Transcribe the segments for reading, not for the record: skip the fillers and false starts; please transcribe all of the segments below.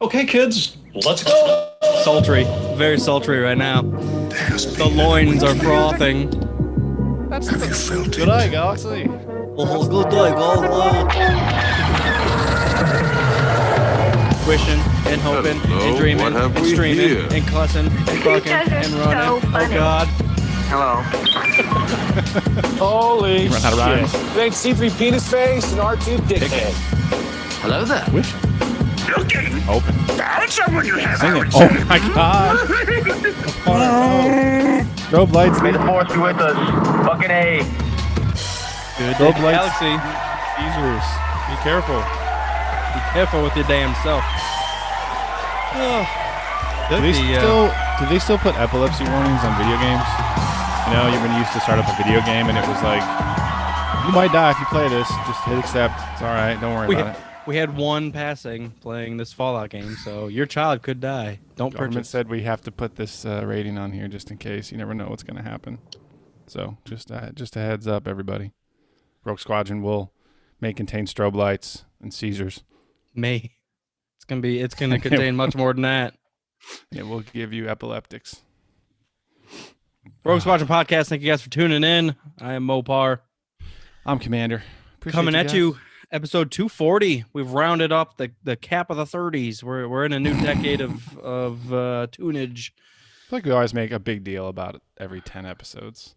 Okay, kids, let's go. Sultry, very sultry right now. The loins are frothing. That's Have you felt good it? day, Galaxy. Oh, good day, go. Wishing and hoping Hello, and dreaming what have and we streaming here? and cussing and fucking guys are and running. so Oh funny. God. Hello. Holy Run out of rhymes. shit. They have C3 penis face and R2 dickhead. Hello there. Wish. Looking. Open. Found someone you have. Sing it. Oh my god. Strobe lights. May the fourth be with us. Fucking A. Good Strobe day, lights. Galaxy. Caesars. Be careful. Be careful with your damn self. Oh. Do they still put epilepsy warnings on video games? You know, when you used to start up a video game and it was like, you might die if you play this. Just hit accept. It's all right. Don't worry about it. We had one passing playing this Fallout game, so your child could die. Don't Government purchase. said we have to put this rating on here just in case. You never know what's going to happen. So just a heads up, everybody. Rogue Squadron may contain strobe lights and Caesars. It's gonna contain much more than that. It will give you epileptics. Rogue Squadron Podcast, thank you guys for tuning in. I am Mopar. I'm Commander. Appreciate Coming at guys. you, episode 240. We've rounded up the cap of the 30s. We're in a new decade of tunage. I feel like we always make a big deal about it every 10 episodes.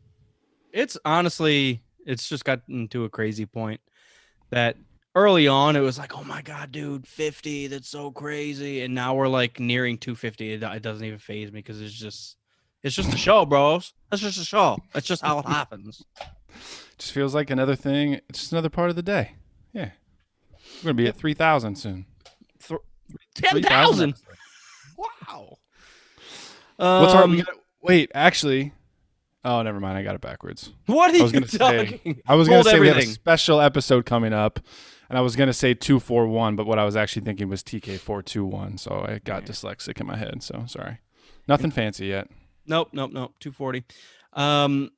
It's honestly, it's just gotten to a crazy point that early on it was like, oh my God, dude, 50, that's so crazy. And now we're like nearing 250. It doesn't even faze me because it's just a show, bros. It's just a show. That's just how it happens. Just feels like another thing. It's just another part of the day. Yeah. We're going to be at 3,000 soon. 10,000. Wow. What's Wait, actually. Oh, never mind. I got it backwards. What are I was you going to talking? say. I was going to say we have a everything. special episode coming up, and I was going to say 241, but what I was actually thinking was TK 421. So I got dyslexic in my head. So sorry. Nothing fancy yet. Nope. 240.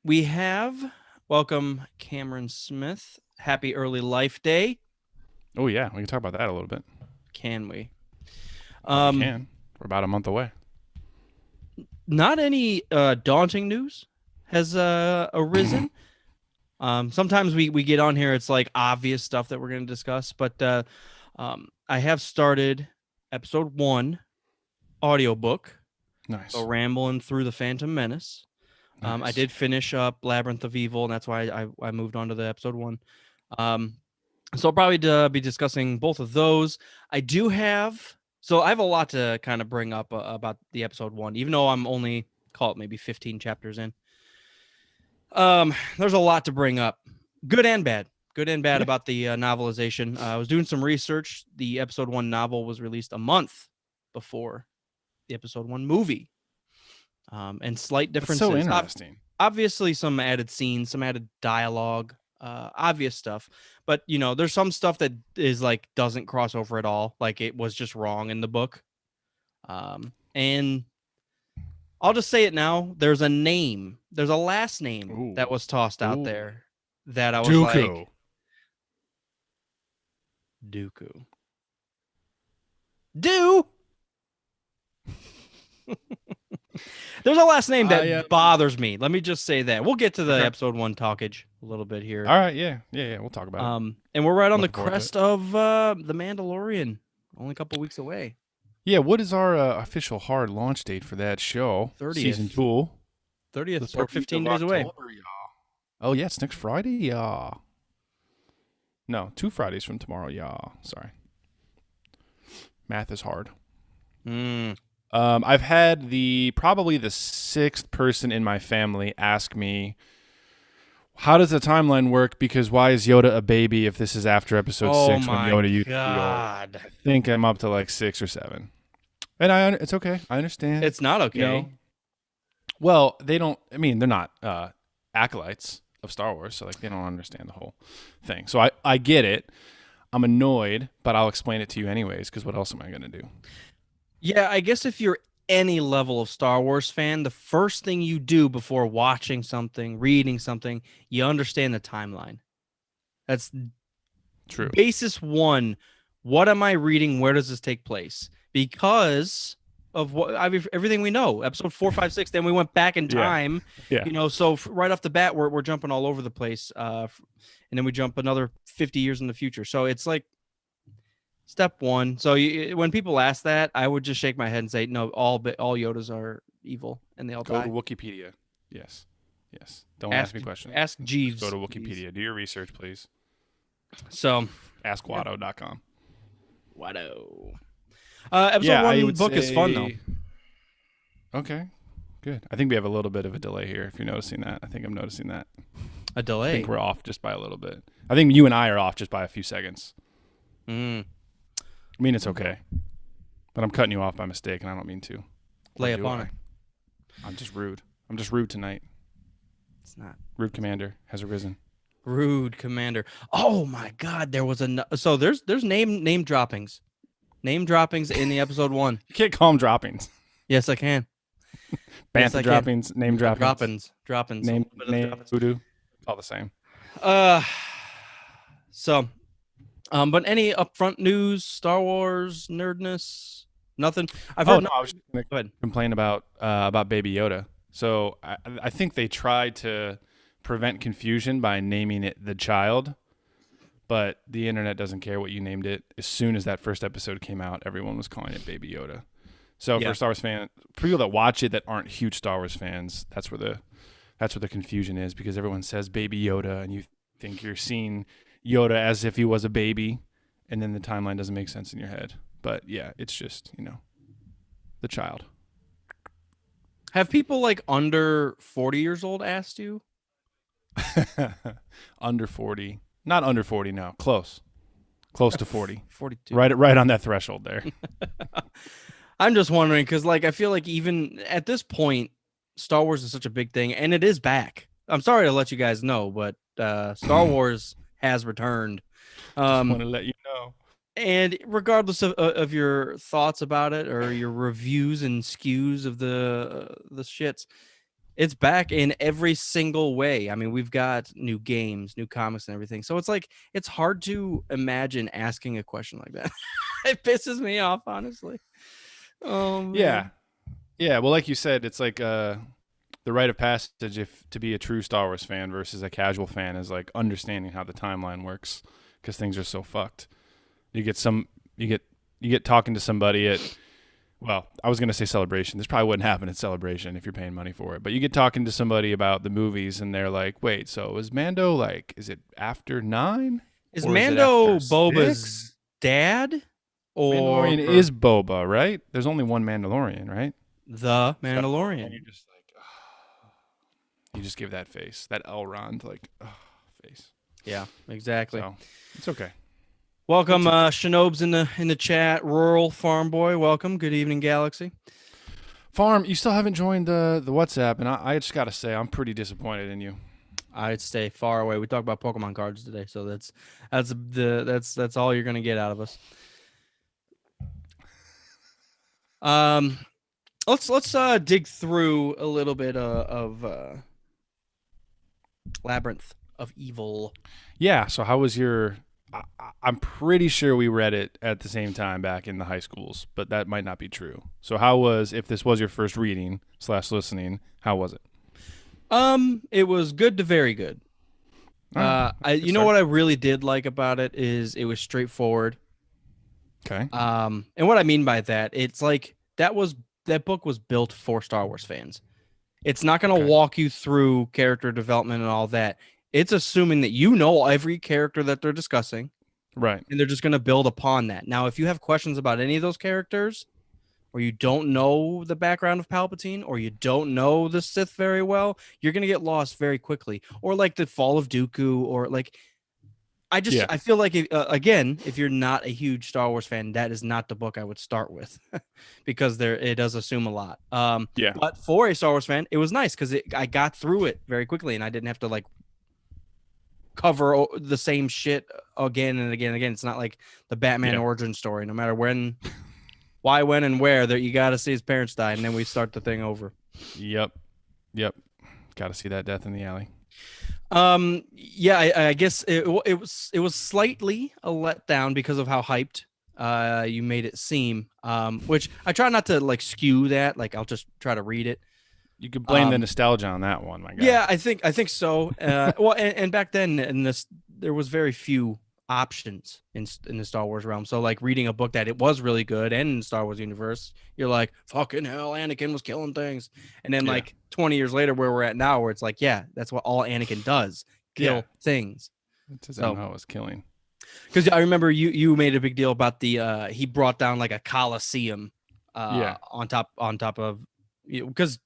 We have welcome Cameron Smith. Happy early life day. Oh yeah, we can talk about that a little bit. Can we? We can. We're about a month away. Not any daunting news has arisen. Sometimes we get on here, it's like obvious stuff that we're going to discuss, but I have started episode 1 audiobook. Nice. So rambling through the Phantom Menace. Nice. I did finish up Labyrinth of Evil, and that's why I moved on to the episode 1. So I'll probably be discussing both of those. I have a lot to kind of bring up about the episode 1, even though I'm only, call it maybe 15 chapters in. There's a lot to bring up, good and bad about the novelization. I was doing some research. The episode 1 novel was released a month before the episode 1 movie. And slight differences. That's so interesting. Obviously some added scenes, some added dialogue, obvious stuff, but there's some stuff that is like doesn't cross over at all, like it was just wrong in the book. And I'll just say it now, there's a last name that was tossed out there that I was like Dooku. There's a last name that bothers me. Let me just say that. We'll get to the episode 1 talkage a little bit here. All right, yeah. We'll talk about it. And we're right on the Looking forward to crest of The Mandalorian. Only a couple weeks away. Yeah, what is our official hard launch date for that show? 30th. Season 2. 30th, or 15 days away. Oh, yeah, it's next Friday? Yeah. No, 2 Fridays from tomorrow. Yeah, sorry. Math is hard. I've had probably the 6th person in my family ask me, how does the timeline work? Because why is Yoda a baby if this is after episode 6 when Yoda used to be old? I think I'm up to like 6 or 7. And it's okay. I understand. It's not okay. Well, they're not acolytes of Star Wars, so like they don't understand the whole thing. So I get it. I'm annoyed, but I'll explain it to you anyways, because what else am I going to do? Yeah, I guess if you're any level of Star Wars fan, the first thing you do before watching something, reading something, you understand the timeline. That's true. Basis 1. What am I reading? Where does this take place? because of everything we know. Episode 4, 5, 6. Then we went back in time. Yeah. You know, so right off the bat, we're jumping all over the place. And then we jump another 50 years in the future. So it's like step one. So when people ask that, I would just shake my head and say, no, all Yodas are evil and they all Go die. to Wikipedia. Yes. Don't ask me questions. Ask Jeeves. Go to Wikipedia. Do your research, please. So AskWatto.com. Watto. Episode 1 book is fun though. Okay, good. I think we have a little bit of a delay here. If you're noticing that, I think I'm noticing that. A delay. I think we're off just by a little bit. I think you and I are off just by a few seconds. I mean, it's okay, but I'm cutting you off by mistake, and I don't mean to. Lay up on it. I'm just rude. I'm just rude tonight. It's not. Rude Commander has arisen. Rude Commander. Oh my God, there was so there's name droppings. Name droppings in the episode 1. You can't call them droppings. Yes, I can. Bantha droppings, name droppings. Droppings. Name voodoo. All the same. So, but any upfront news, Star Wars nerdness, nothing. I was just gonna complain about Baby Yoda. So I think they tried to prevent confusion by naming it the child, but the internet doesn't care what you named it. As soon as that first episode came out, everyone was calling it Baby Yoda. So for Star Wars fans, for people that watch it that aren't huge Star Wars fans, that's where the confusion is, because everyone says Baby Yoda and you think you're seeing Yoda as if he was a baby, and then the timeline doesn't make sense in your head. But yeah, it's just, the child. Have people like under 40 years old asked you? Under 40. Not under 40 now. Close to 40. 42. Right on that threshold there. I'm just wondering because, like, I feel like even at this point, Star Wars is such a big thing, and it is back. I'm sorry to let you guys know, but Star Wars has returned. Just want to let you know. And regardless of your thoughts about it or your reviews and skews of the shits, it's back in every single way. I mean, we've got new games, new comics, and everything. So it's like it's hard to imagine asking a question like that. It pisses me off, honestly. Yeah. Well, like you said, it's like the rite of passage to be a true Star Wars fan versus a casual fan is like understanding how the timeline works, because things are so fucked. You get talking to somebody at, well, I was going to say Celebration. This probably wouldn't happen at Celebration if you're paying money for it. But you get talking to somebody about the movies, and they're like, wait, so is Mando, like, is it after 9? Is Mando Boba's dad? Or Mandalorian is Boba, right? There's only one Mandalorian, right? The Mandalorian. And you're just like, oh. You just give that face, that Elrond, like, face. Yeah, exactly. So, it's okay. Welcome, Shinobes in the chat. Rural Farm Boy, welcome. Good evening, Galaxy. Farm, you still haven't joined the WhatsApp, and I just gotta say I'm pretty disappointed in you. I'd stay far away. We talked about Pokemon cards today, so that's all you're gonna get out of us. Let's dig through a little bit of Labyrinth of Evil. Yeah. So how was your? I'm pretty sure we read it at the same time back in the high schools, but that might not be true. So if this was your first reading / listening, how was it? It was good to very good. What I really did like about it is it was straightforward. Okay. And what I mean by that, it's like that book was built for Star Wars fans. It's not going to walk you through character development and all that. It's assuming that you know every character that they're discussing. Right. And they're just going to build upon that. Now, if you have questions about any of those characters, or you don't know the background of Palpatine, or you don't know the Sith very well, you're going to get lost very quickly. Or like the Fall of Dooku, or like, I feel like, if you're not a huge Star Wars fan, that is not the book I would start with because it does assume a lot. But for a Star Wars fan, it was nice because I got through it very quickly and I didn't have to like cover the same shit again and again and again. It's not like the Batman origin story. No matter when, why, when, and where, that you got to see his parents die, and then we start the thing over. Yep. Got to see that death in the alley. I guess it was slightly a letdown because of how hyped you made it seem, which I try not to like skew that. Like I'll just try to read it. You could blame the nostalgia on that one, my guy. Yeah, I think so. Well, and back then in this, there was very few options in the Star Wars realm. So like reading a book that it was really good and in the Star Wars universe, you're like, fucking hell, Anakin was killing things. And then like 20 years later, where we're at now, where it's like, yeah, that's what all Anakin does, kill things. It's his MO is killing. Because I remember you made a big deal about the he brought down like a Coliseum on top of, because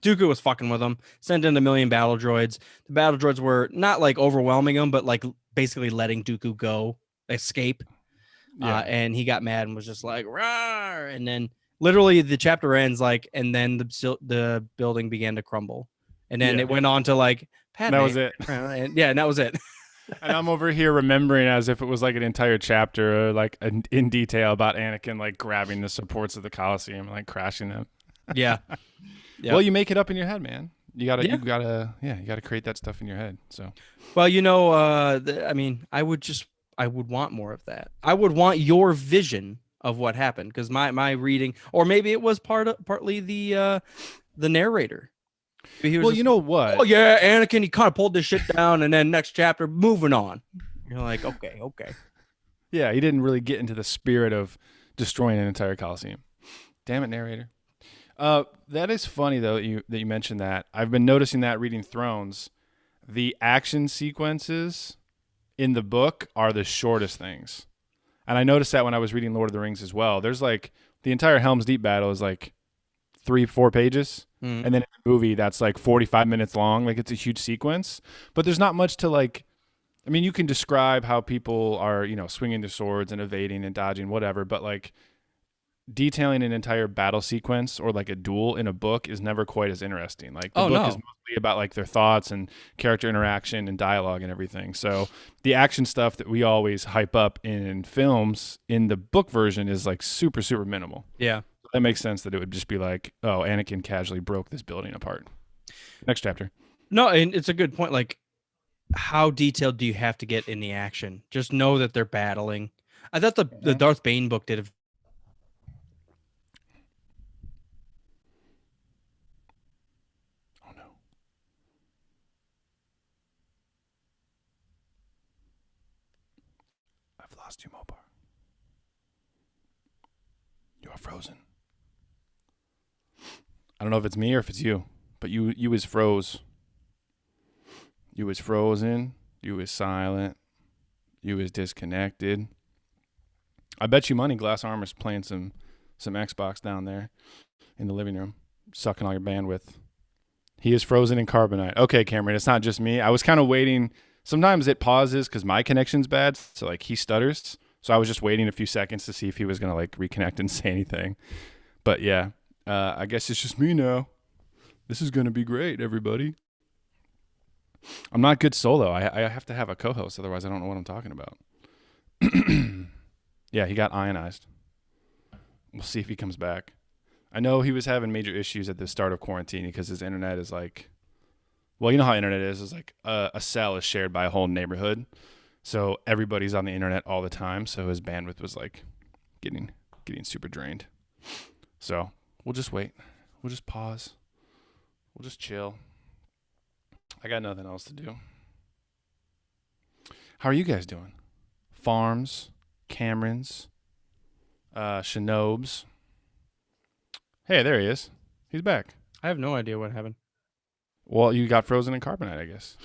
Dooku was fucking with him, sent in 1 million battle droids. The battle droids were not like overwhelming him, but like basically letting Dooku escape. And he got mad and was just like, "Rawr!" And then literally the chapter ends like, and then the building began to crumble. And then it went on to like, PADMÉ. That was it. And that was it. And I'm over here remembering as if it was like an entire chapter, like in detail about Anakin like grabbing the supports of the Coliseum and like crashing them. Yeah. Yep. Well, you make it up in your head, man. You gotta create that stuff in your head. So, well, I mean, I would want more of that. I would want your vision of what happened, because my reading, or maybe it was partly the narrator. Well, you know what? Oh yeah, Anakin, he kind of pulled this shit down, and then next chapter, moving on. You're like, okay. Yeah, he didn't really get into the spirit of destroying an entire Coliseum. Damn it, narrator. That is funny though that you mentioned that. I've been noticing that reading Thrones, the action sequences in the book are the shortest things. And I noticed that when I was reading Lord of the Rings as well. There's like the entire Helm's Deep battle is like 3-4 pages. And then in the movie that's like 45 minutes long. Like it's a huge sequence, but there's not much to like, I mean, you can describe how people are, swinging their swords and evading and dodging, whatever. But like detailing an entire battle sequence or like a duel in a book is never quite as interesting. Like the book is mostly about like their thoughts and character interaction and dialogue and everything. So the action stuff that we always hype up in films in the book version is like super, super minimal. Yeah. That makes sense that it would just be like, oh, Anakin casually broke this building apart. Next chapter. No, and it's a good point. Like, how detailed do you have to get in the action? Just know that they're battling. I thought the Darth Bane book did Oh, no. I've lost you, Mopar. You are frozen. I don't know if it's me or if it's you, but you is froze. You is frozen. You is silent. You is disconnected. I bet you money Glass Armor's playing some Xbox down there in the living room, sucking all your bandwidth. He is frozen in carbonite. Okay, Cameron, it's not just me. I was kind of waiting. Sometimes it pauses because my connection's bad, so like he stutters. So I was just waiting a few seconds to see if he was going to like reconnect and say anything. But yeah. I guess it's just me now. This is going to be great, everybody. I'm not good solo. I have to have a co-host, otherwise I don't know what I'm talking about. Yeah, he got ionized. We'll see if he comes back. I know he was having major issues at the start of quarantine because his internet is like, well, you know how internet is. It's like a cell is shared by a whole neighborhood. So everybody's on the internet all the time. So his bandwidth was like getting super drained. So we'll just wait. We'll just pause. We'll just chill. I got nothing else to do. How are you guys doing? Farms, Camerons, Shinobes. Hey, there he is. He's back. I have no idea what happened. Well, you got frozen in carbonite, I guess.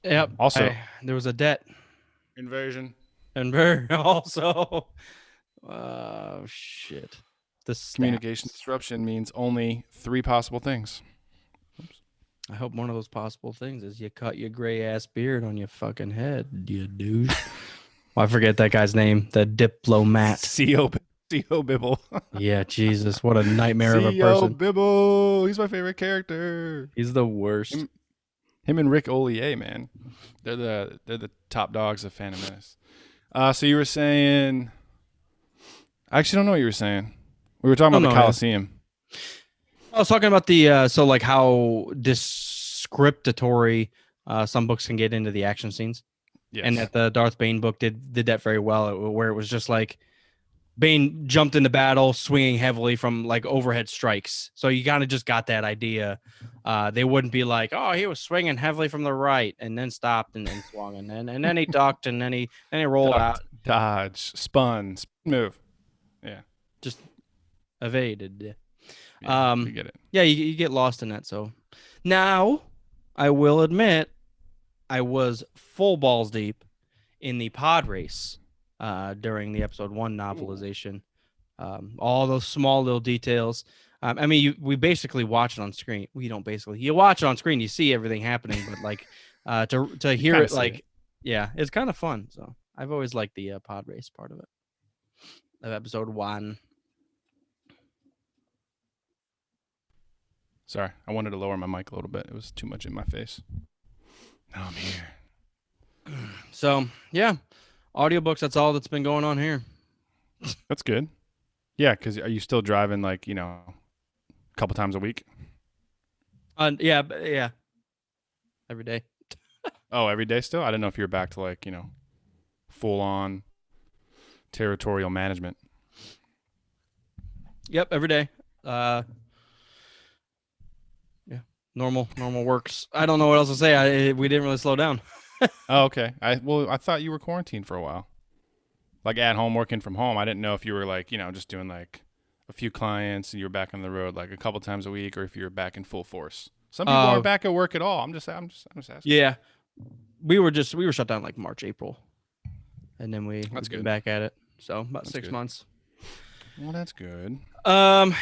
Yep. Also, there was a debt invasion. And also, oh shit. The communication disruption means only 3 possible things. Oops. I hope one of those possible things is you cut your gray ass beard on your fucking head, you douche. I forget that guy's name. The diplomat. C.O. Bibble. Yeah, Jesus, what a nightmare of a C.O. person. Bibble. He's my favorite character. He's the worst. Him and Rick Ollier, man. They're the top dogs of Phantom Menace. So you were saying, I actually don't know what you were saying. We were talking about the Coliseum. Yeah. I was talking about the so like how descriptory some books can get into the action scenes. Yes. And that the Darth Bane book did that very well, where it was just like Bane jumped into battle, swinging heavily from like overhead strikes. So you kind of just got that idea. They wouldn't be like, oh, he was swinging heavily from the right and then stopped and swung and then he ducked and then he rolled out, dodge, spun, move. Yeah, just evaded. yeah, you get it. Yeah, you get lost in that. So now I will admit I was full balls deep in the pod race during the episode 1 novelization. All those small little details. I mean, we basically watch it on screen. We don't basically. You watch it on screen, you see everything happening, but like to hear it, like, yeah, it's kind of fun. So I've always liked the pod race part of it, of episode 1. Sorry, I wanted to lower my mic a little bit. It was too much in my face. Now I'm here. So yeah, audiobooks. That's all that's been going on here. That's good. Yeah, because are you still driving like, a couple times a week? Yeah. Every day. Oh, every day still? I didn't know if you were back to like, full on territorial management. Yep, every day. Yeah. Normal works. I don't know what else to say. We didn't really slow down. Oh, okay. I thought you were quarantined for a while. Like at home, working from home. I didn't know if you were like, just doing like a few clients and you were back on the road like a couple times a week, or if you were back in full force. Some people aren't back at work at all. I'm just asking. Yeah, we were shut down like March, April, and then we've been back at it. So about 6 months. Well, that's good. Yeah.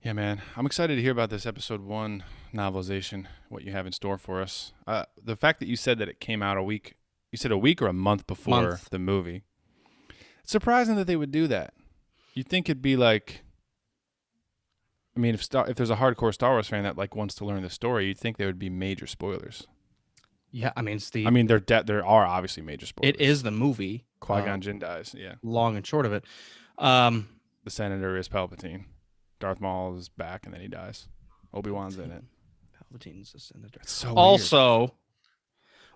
Yeah, man. I'm excited to hear about this episode 1 novelization, what you have in store for us. The fact that you said that it came out a week or a month before the movie. It's surprising that they would do that. You'd think it'd be like, I mean, if there's a hardcore Star Wars fan that like wants to learn the story, you'd think there would be major spoilers. Yeah, I mean, there are obviously major spoilers. It is the movie. Qui-Gon Jinn dies, yeah. Long and short of it. The Senator is Palpatine. Darth Maul is back, and then he dies. Obi-Wan's in it. Palpatine's the Senator. It's so also,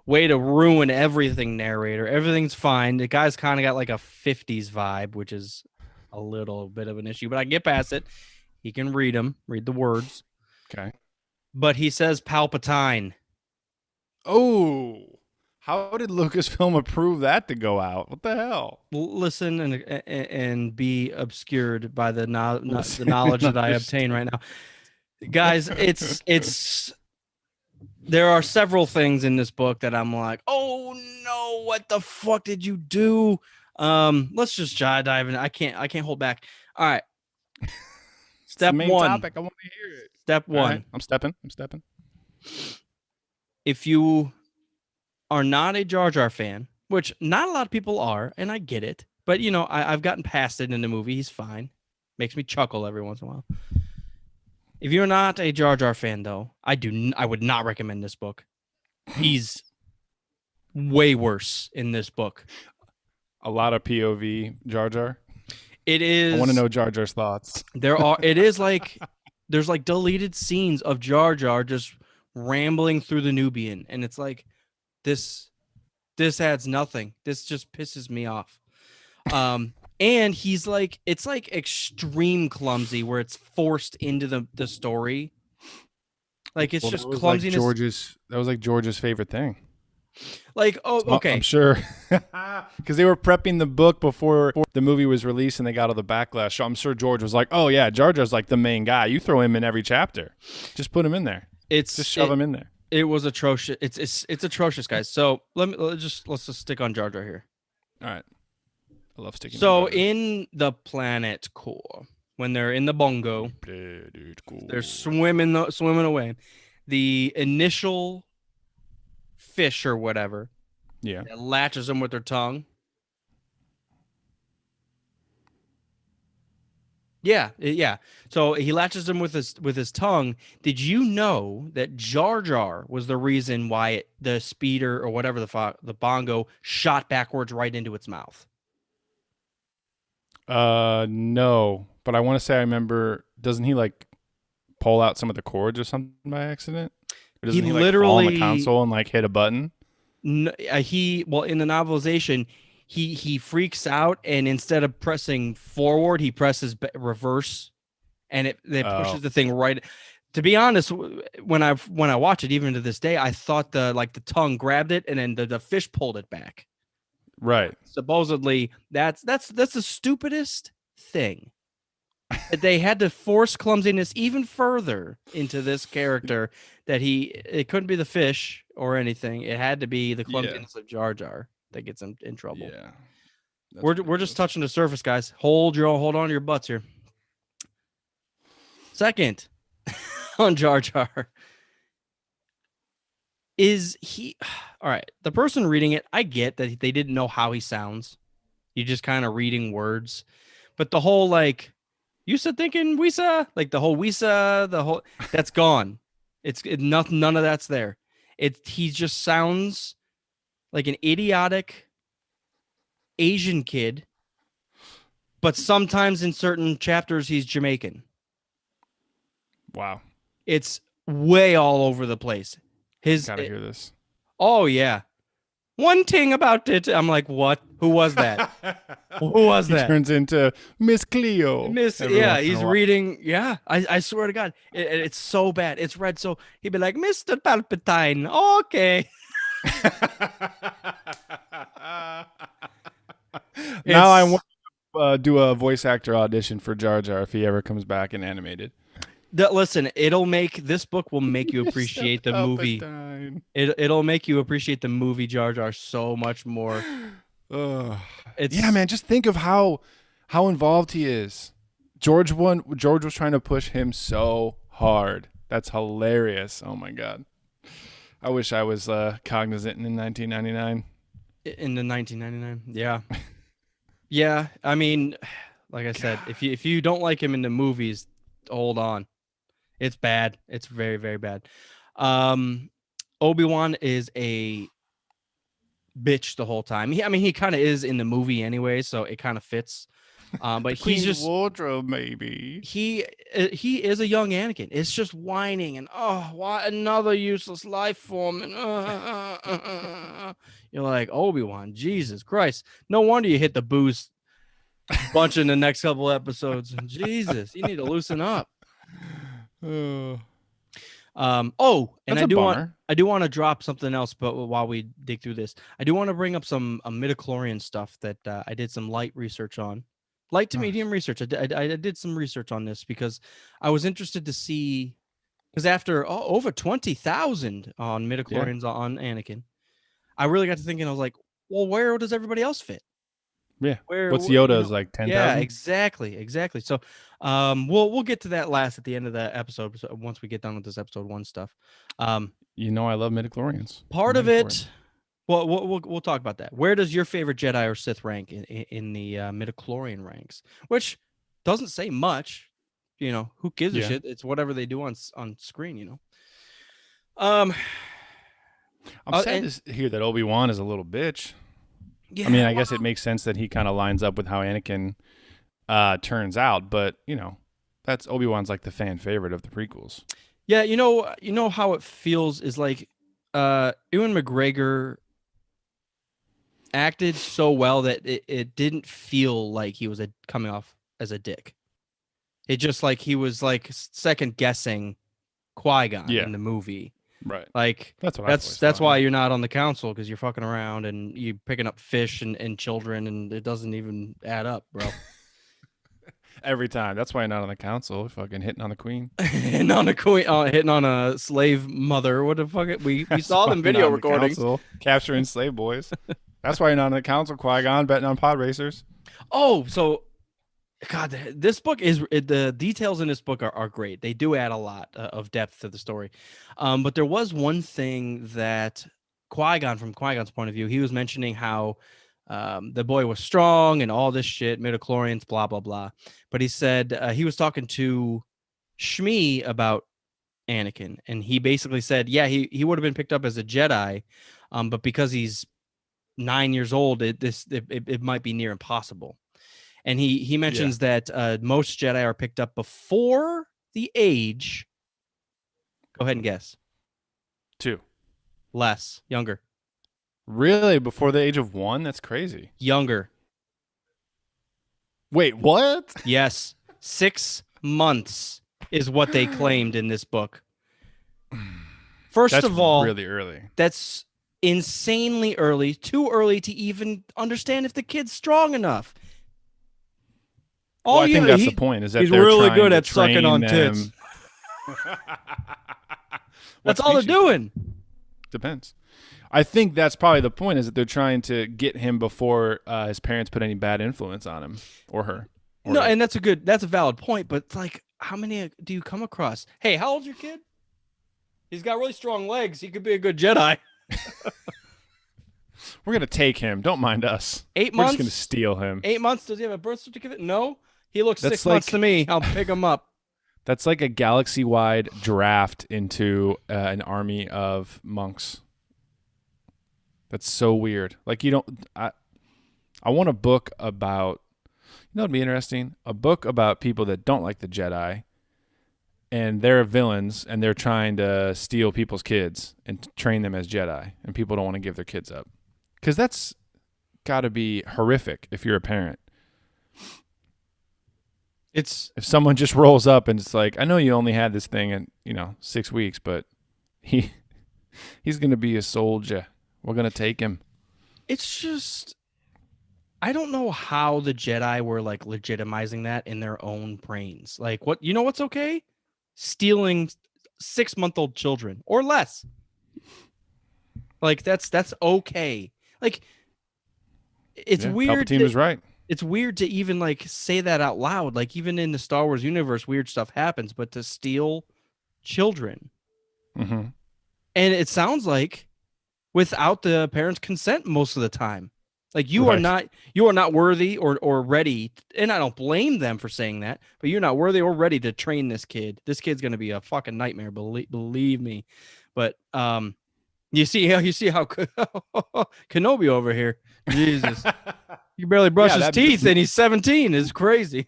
way to ruin everything, narrator. Everything's fine. The guy's kind of got like a 50s vibe, which is a little bit of an issue, but I can get past it. He can read the words. Okay. But he says Palpatine. Oh, how did Lucasfilm approve that to go out? What the hell? Listen and be obscured by the knowledge that I obtain right now, guys. It's there are several things in this book that I'm like, oh no, what the fuck did you do? Let's just dive in. I can't hold back. All right. Step main 1. Topic. I want to hear it. Step 1. Right, I'm stepping. If you are not a Jar Jar fan, which not a lot of people are, and I get it, but I've gotten past it in the movie. He's fine. Makes me chuckle every once in a while. If you're not a Jar Jar fan, though, I would not recommend this book. He's way worse in this book. A lot of POV Jar Jar. It is. I want to know Jar Jar's thoughts. There's like deleted scenes of Jar Jar just rambling through the Nubian, and it's like this adds nothing. This just pisses me off. And he's like, it's like extreme clumsy where it's forced into the story. Like it's just clumsiness. That was like George's favorite thing. Like, oh, okay. I'm sure. Because they were prepping the book before the movie was released and they got all the backlash. So I'm sure George was like, oh yeah, Jar Jar's like the main guy. You throw him in every chapter. Just put him in there. Just shove him in there. It was atrocious. It's atrocious, guys. So let's just stick on Jar Jar here. All right. I love sticking. So in the planet core, when they're in the bongo, they're swimming away. The initial fish or whatever, that latches them with their tongue. Yeah. So he latches them with his tongue. Did you know that Jar Jar was the reason why the speeder or whatever the bongo shot backwards right into its mouth? No, but I want to say I remember. Doesn't he like pull out some of the cords or something by accident? Or doesn't he literally fall on the console and like hit a button? No, in the novelization, he freaks out, and instead of pressing forward, he presses reverse, and it pushes the thing right. To be honest, when I watch it, even to this day, I thought the tongue grabbed it, and then the fish pulled it back. Right. Supposedly, that's the stupidest thing. That they had to force clumsiness even further into this character. That it couldn't be the fish or anything. It had to be the clumsiness of Jar Jar that gets him in trouble. Yeah. We're just touching the surface, guys. Hold on to your butts here. Second, on Jar Jar, is he all right? The person reading it, I get that they didn't know how he sounds. You're just kind of reading words, but the whole like, you said thinking Wisa, like the whole Wisa, that's gone. None of that's there. He just sounds like an idiotic Asian kid, but sometimes in certain chapters he's Jamaican. Wow. It's way all over the place. Gotta hear this. Oh yeah. One thing about it, I'm like, what? Who was that? Who was that? He turns into Miss Cleo. Yeah, he's reading. Yeah, I swear to God, it's so bad. It's read so. He'd be like, Mr. Palpatine. Okay. Now I want to do a voice actor audition for Jar Jar if he ever comes back in animated. Listen, this book will make you appreciate the movie. It'll make you appreciate the movie Jar Jar so much more. Yeah, man, just think of how involved he is. George was trying to push him so hard. That's hilarious. Oh my God. I wish I was cognizant in 1999. In the 1999, yeah. Yeah, I mean, like I said, if you don't like him in the movies, hold on. It's bad. It's very, very bad. Obi-Wan is a bitch the whole time. He kind of is in the movie anyway, so it kind of fits. But he's just wardrobe, maybe. He is a young Anakin. It's just whining and why another useless life form, and you're like, Obi-Wan, Jesus Christ! No wonder you hit the booze bunch in the next couple episodes. Jesus, you need to loosen up. And I do want to drop something else, but while we dig through this, I do want to bring up some midichlorian stuff that I did some light research on. Light to medium research. I did some research on this because I was interested to see, because after over 20,000 on midichlorians on Anakin, I really got to thinking. I was like, well, where does everybody else fit? Yeah. What's Yoda's like 10,000? Yeah, exactly. So, we'll get to that last at the end of the episode. So once we get done with this episode 1 stuff. I love midichlorians. Part of it. Well, we'll talk about that. Where does your favorite Jedi or Sith rank in the midichlorian ranks? Which doesn't say much. Who gives a shit? It's whatever they do on screen. I'm sad to hear that Obi-Wan is a little bitch. Yeah, I guess it makes sense that he kind of lines up with how Anakin turns out, but that's Obi-Wan's like the fan favorite of the prequels. Yeah, you know how it feels is like Ewan McGregor acted so well that it didn't feel like he was coming off as a dick. It just like he was like second guessing Qui-Gon in the movie. Right. Like that's why you're not on the council, because you're fucking around and you're picking up fish and children, and it doesn't even add up, bro. Every time. That's why you're not on the council. Fucking hitting on the queen. Hitting on a queen, hitting on a slave mother. What the fuck? We saw them video recordings. Capturing slave boys. That's why you're not on the council, Qui-Gon, betting on pod racers. Oh, so God, this book the details in this book are great. They do add a lot of depth to the story. But there was one thing that Qui-Gon, from Qui-Gon's point of view, he was mentioning how the boy was strong and all this shit, midichlorians, blah, blah, blah. But he said he was talking to Shmi about Anakin, and he basically said, yeah, he would have been picked up as a Jedi, but because he's 9 years old, it might be near impossible. And he mentions that most Jedi are picked up before the age. Go ahead and guess. 2. Less. Younger. Really? Before the age of 1? That's crazy. Younger. Wait, what? Yes. 6 months is what they claimed in this book. First That's of all, really early. that's insanely early. Too early to even understand if the kid's strong enough. Well, I think that's the point. Is that he's they're really trying good to at sucking train on them. tits. What That's all they're species? doing. Depends. I think that's probably the point, is that they're trying to get him before his parents put any bad influence on him or her. Or No, it. and that's a valid point, but it's like, how many do you come across? Hey, how old's your kid? He's got really strong legs. He could be a good Jedi. We're going to take him. Don't mind us. 8 We're months? just going to steal him. 8 months? Does he have a birth certificate? No. He looks That's 6 months like- to me. I'll pick him up. That's like a galaxy-wide draft into an army of monks. That's so weird. Like, you don't... I want a book about... You know what would be interesting? A book about people that don't like the Jedi, and they're villains, and they're trying to steal people's kids and train them as Jedi, and people don't want to give their kids up. Because that's got to be horrific if you're a parent. It's If someone just rolls up and it's like, I know you only had this thing in, 6 weeks, but he's going to be a soldier. We're going to take him. it's just, I don't know how the Jedi were like legitimizing that in their own brains. Like, what's okay? Stealing 6-month-old children or less. Like, that's okay. Like, it's weird. Palpatine was right. It's weird to even like say that out loud. Like, even in the Star Wars universe, weird stuff happens, but to steal children. Mm-hmm. And it sounds like without the parents' consent most of the time. Like, you are not worthy or ready, and I don't blame them for saying that, but you're not worthy or ready to train this kid. This kid's gonna be a fucking nightmare, believe me. But you see how Kenobi over here. Jesus. You barely brush his teeth and he's 17. It's crazy.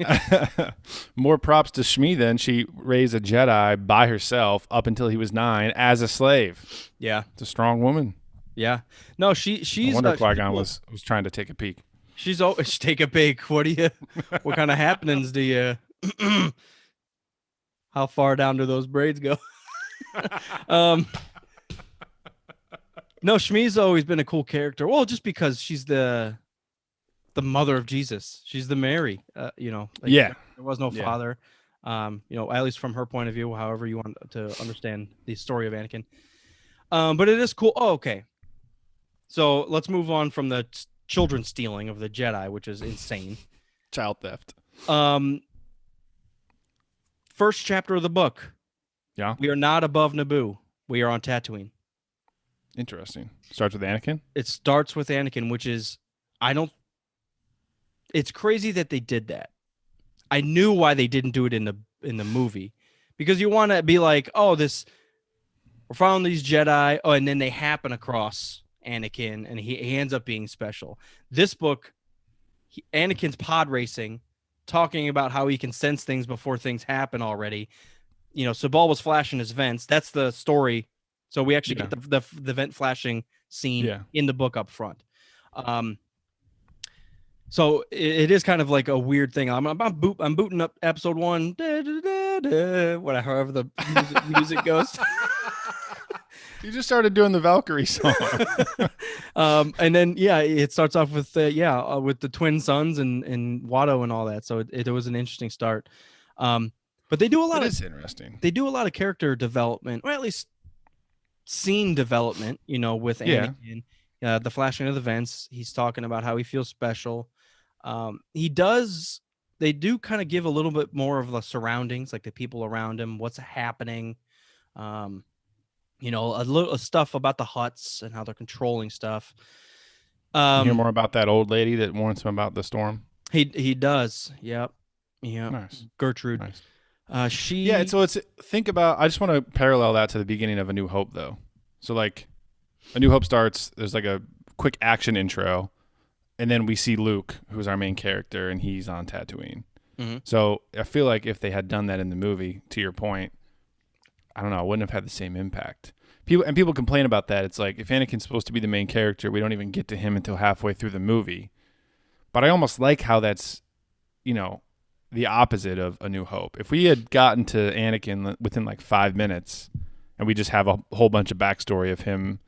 More props to Shmi then. She raised a Jedi by herself up until he was 9 as a slave. Yeah. It's a strong woman. Yeah. No, she's I wonder if Qui-Gon was trying to take a peek. She's always take a peek. What kind of happenings do you how far down do those braids go? No, Shmi's always been a cool character. Well, just because she's the mother of Jesus. She's the Mary. Yeah. There was no father. At least from her point of view, however you want to understand the story of Anakin. But it is cool. Oh, okay. So let's move on from the children stealing of the Jedi, which is insane. Child theft. First chapter of the book. Yeah. We are not above Naboo. We are on Tatooine. Interesting. Starts with Anakin? It starts with Anakin, which is, it's crazy that they did that. I knew why they didn't do it in the movie, because you want to be like, oh, we're following these Jedi, and then they happen across Anakin, and he ends up being special. This book, Anakin's pod racing, talking about how he can sense things before things happen already. Sabal was flashing his vents. That's the story. So we actually get the vent flashing scene in the book up front. So it is kind of like a weird thing. I'm booting up episode 1, however the music goes. You just started doing the Valkyrie song. And then it starts off with with the twin sons and Watto and all that. So it was an interesting start. But they do a lot of interesting. They do a lot of character development, or at least scene development, with Anakin. The flashing of the vents. He's talking about how he feels special. They do kind of give a little bit more of the surroundings, like the people around him, what's happening. A little stuff about the Hutts and how they're controlling stuff. You hear more about that old lady that warns him about the storm? He does. Yep. Nice. Gertrude. Nice. So think about, I just want to parallel that to the beginning of A New Hope, though. So like A New Hope starts, there's like a quick action intro, and then we see Luke, who's our main character, and he's on Tatooine. Mm-hmm. So I feel like if they had done that in the movie, to your point, I don't know, I wouldn't have had the same impact, People complain about that. It's like if Anakin's supposed to be the main character, we don't even get to him until halfway through the movie. But I almost like how that's, the opposite of A New Hope. If we had gotten to Anakin within like 5 minutes, and we just have a whole bunch of backstory of him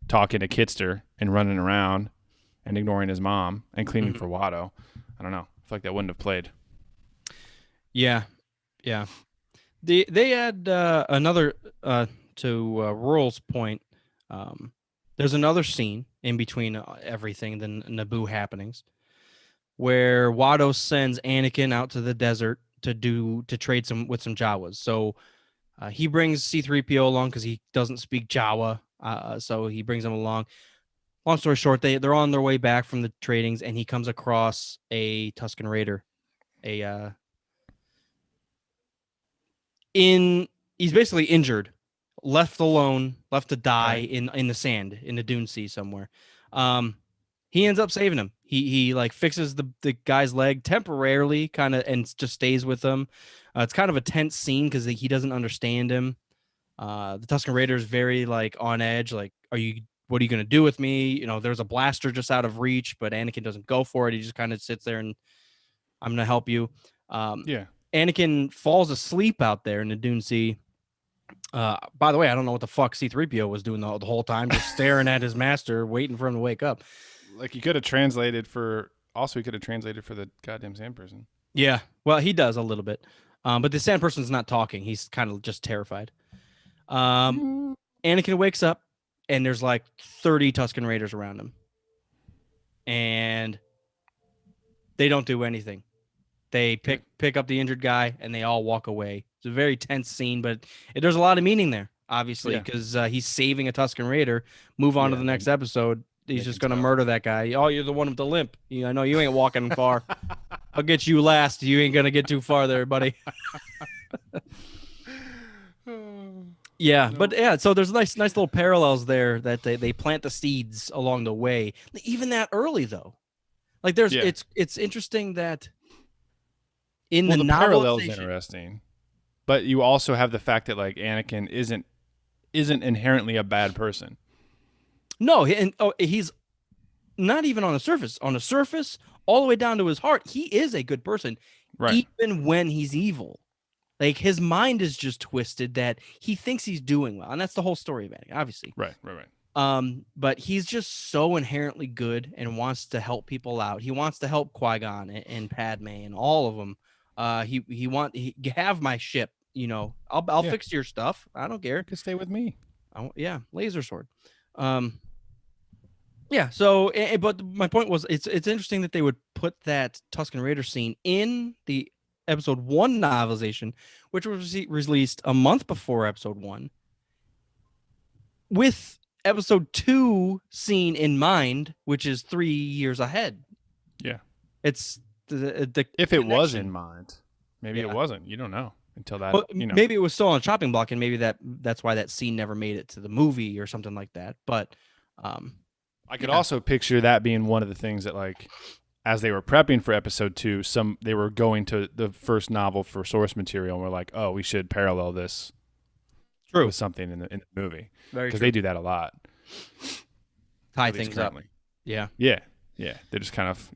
talking to Kitster and running around and ignoring his mom and cleaning for Watto, I don't know. I feel like that wouldn't have played. Yeah. They add another to Rural's point. There's another scene in between everything, the Naboo happenings, where Watto sends Anakin out to the desert to trade with some Jawas. So he brings C-3PO along because he doesn't speak Jawa. So he brings him along. Long story short, they're on their way back from the tradings, and he comes across a Tusken Raider. He's basically injured, left alone, left to die in the sand, in the Dune Sea somewhere. He ends up saving him. He like fixes the guy's leg temporarily, kind of, and just stays with him. It's kind of a tense scene because he doesn't understand him. The Tusken Raider is very like on edge. Like, what are you going to do with me? There's a blaster just out of reach, but Anakin doesn't go for it. He just kind of sits there and I'm going to help you. Anakin falls asleep out there in the Dune Sea. By the way, I don't know what the fuck C-3PO was doing the whole time, just staring at his master, waiting for him to wake up. Like he could have translated for the goddamn sand person. Yeah, well, he does a little bit. But the sand person's not talking. He's kind of just terrified. Anakin wakes up, and there's like 30 Tusken Raiders around him. And they don't do anything. They pick up the injured guy, and they all walk away. It's a very tense scene, but there's a lot of meaning there, obviously, because he's saving a Tusken Raider. Move on to the next episode. He's just going to murder that guy. Oh, you're the one with the limp. I know you ain't walking far. I'll get you last. You ain't going to get too far there, buddy. So there's nice little parallels there that they plant the seeds along the way. Even that early, though. Like it's interesting that in the parallels interesting. But you also have the fact that like Anakin isn't inherently a bad person. No, he's not even on the surface. On the surface, all the way down to his heart, he is a good person, right? Even when he's evil. Like his mind is just twisted that he thinks he's doing well, and that's the whole story of Anakin, obviously. Right. But he's just so inherently good and wants to help people out. He wants to help Qui-Gon and Padme and all of them. He have my ship. I'll fix your stuff. I don't care. You can stay with me. Laser sword. So, but my point was, it's interesting that they would put that Tusken Raider scene in the episode 1 novelization, which was released a month before episode 1, with episode 2 scene in mind, which is 3 years ahead. Yeah. It's the if it was in mind, maybe it wasn't. You don't know until that. Well, maybe it was still on a chopping block, and maybe that's why that scene never made it to the movie or something like that. But I could also picture that being one of the things that, like, as they were prepping for episode 2, they were going to the first novel for source material, and were like, "Oh, we should parallel this with something in the movie," because they do that a lot. Tie things up. Yeah. They're just kind of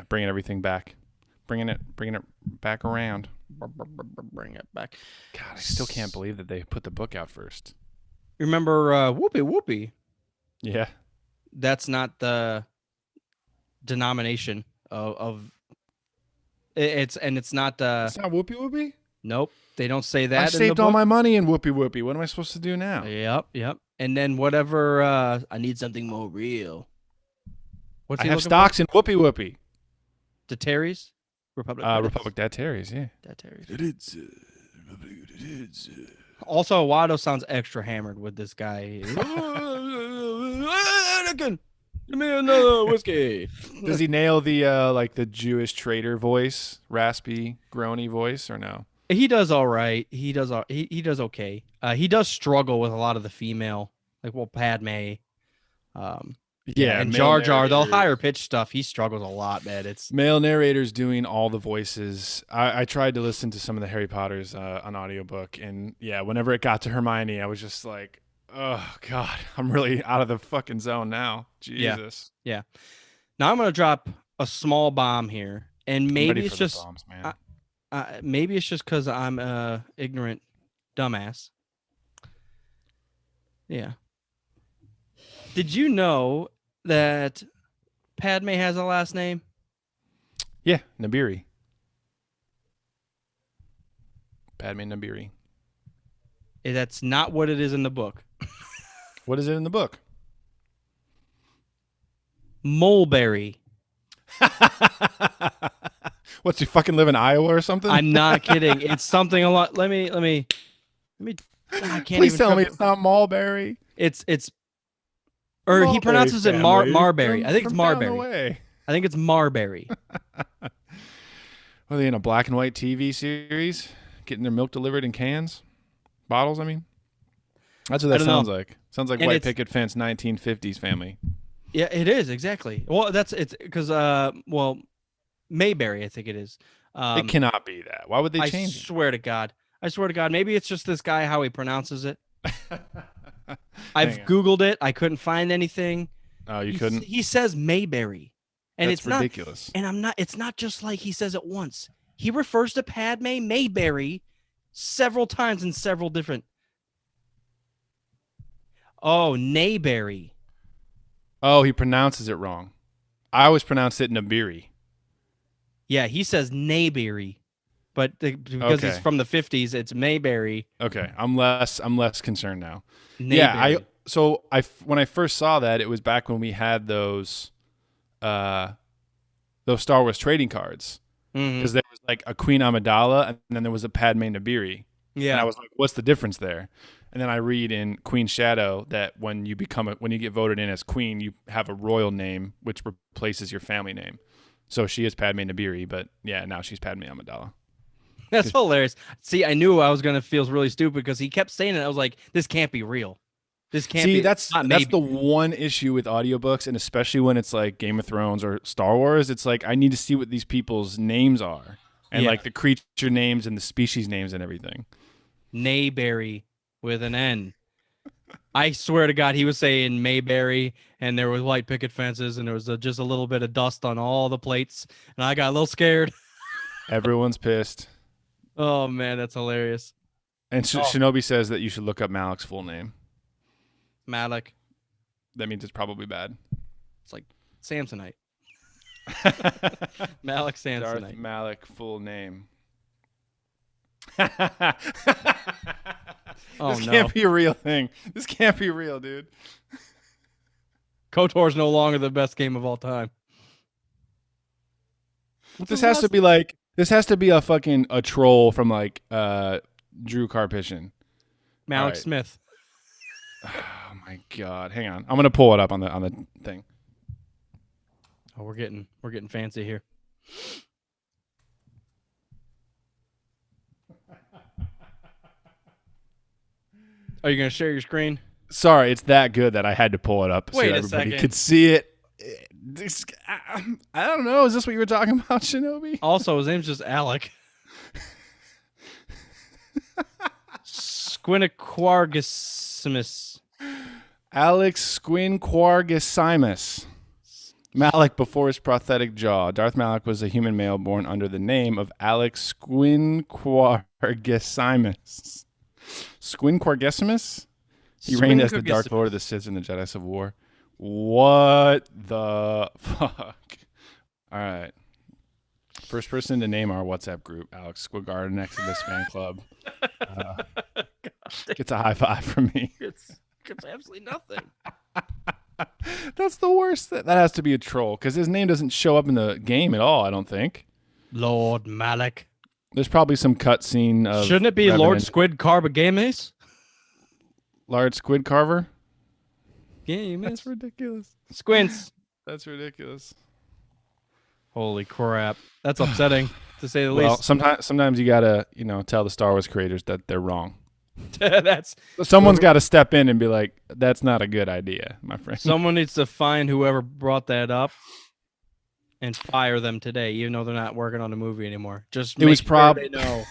bringing everything back, bringing it back around. Bring it back. God, I still can't believe that they put the book out first. Remember Whoopi Whoopi? Yeah. That's not the denomination of it's not it's not Whoopi Whoopi? Nope, they don't say that. I saved all my money in Whoopi Whoopi. What am I supposed to do now? Yep. And then whatever I need something more real. I have stocks in Whoopi Whoopi. The Terry's? Republic Dad Terry's, yeah. Dad Terry's. Also, Watto sounds extra hammered with this guy. Anakin, give me another whiskey. Does he nail the the Jewish trader voice, raspy, groany voice, or no? He does all right. He does okay. He does struggle with a lot of the female, Padme. And Jar Jar, the higher pitch stuff, he struggles a lot, man. It's male narrators doing all the voices. I tried to listen to some of the Harry Potters on audiobook, and whenever it got to Hermione, I was just like, Oh God, I'm really out of the fucking zone now. Jesus. Yeah. Now I'm gonna drop a small bomb here, and I'm maybe ready it's for the just bombs, man. maybe it's just because I'm a ignorant dumbass. Yeah. Did you know that Padme has a last name? Yeah, Nabiri. Padme Nabiri. That's not what it is in the book. What is it in the book? Mulberry. What's he fucking live in Iowa or something? I'm not kidding. It's something a lot. Let me. I can't Please even tell me it's not Mulberry. It's or he Mulberry pronounces it family Marberry. I think it's from down the Marberry. way. I think it's Marberry. Are they in a black and white TV series? Getting their milk delivered in cans? Bottles, I mean? That's what that sounds like. Sounds like white picket fence 1950s family. Yeah, it is, exactly. Well, it's because Mayberry, I think it is. It cannot be that. Why would they change it? I swear to God. Maybe it's just this guy, how he pronounces it. I've Googled it. I couldn't find anything. Oh, you couldn't? He says Mayberry. And That's it's ridiculous. It's not just like he says it once. He refers to Padme Mayberry several times in several different. Oh, Nayberry. Oh, he pronounces it wrong. I always pronounced it Nabiri. Yeah, he says Nayberry, but because he's from the 50s, it's Mayberry. Okay, I'm less concerned now. Nayberry. Yeah, when I first saw that, it was back when we had those Star Wars trading cards, because there was like a Queen Amidala and then there was a Padme Nabiri. Yeah, and I was like, what's the difference there? And then I read in Queen Shadow that when you get voted in as queen, you have a royal name which replaces your family name. So she is Padme Nabiri, but yeah, now she's Padme Amidala. That's hilarious. See, I knew I was gonna feel really stupid because he kept saying it. I was like, this can't be real. This can't be. That's the one issue with audiobooks, and especially when it's like Game of Thrones or Star Wars, it's like I need to see what these people's names are and like the creature names and the species names and everything. Nayberry with an N. I swear to God, he was saying Mayberry, and there was white picket fences, and there was just a little bit of dust on all the plates, and I got a little scared. Everyone's pissed. Oh man, that's hilarious. And Shinobi says that you should look up Malik's full name. Malik. That means it's probably bad. It's like Samsonite. Malik Samsonite. Darth Malik full name. This can't be a real thing. This can't be real, dude. KOTOR's no longer the best game of all time. This has to be a fucking troll from like Drew Karpyshyn. Malik Smith. Oh my God. Hang on. I'm gonna pull it up on the thing. Oh, we're getting fancy here. Are you gonna share your screen? Sorry, it's that good that I had to pull it up so everybody could see it. I don't know. Is this what you were talking about, Shinobi? Also, his name's just Alec. Squiniquargissimus. Alex Squinquargissimus. Malik before his prosthetic jaw. Darth Malik was a human male born under the name of Alex Squinquargissimus. Squinquargissimus? He reigned as the Dark Lord of the Sith in the Jedi Civil War. What the fuck? All right. First person to name our WhatsApp group, Alex Squigard, next to this fan club. Gets a high five from me. It's absolutely nothing. That's the worst. That has to be a troll because his name doesn't show up in the game at all, I don't think. Lord Malik. There's probably some cutscene of... Shouldn't it be Lord Squid Carbogames? Lord Squid Carver? Game. That's ridiculous. Squints. That's ridiculous. Holy crap. That's upsetting, to say the least. Sometimes you gotta, tell the Star Wars creators that they're wrong. Someone's got to step in and be like, "That's not a good idea, my friend." Someone needs to find whoever brought that up and fire them today, even though they're not working on the movie anymore. Just it was probably know.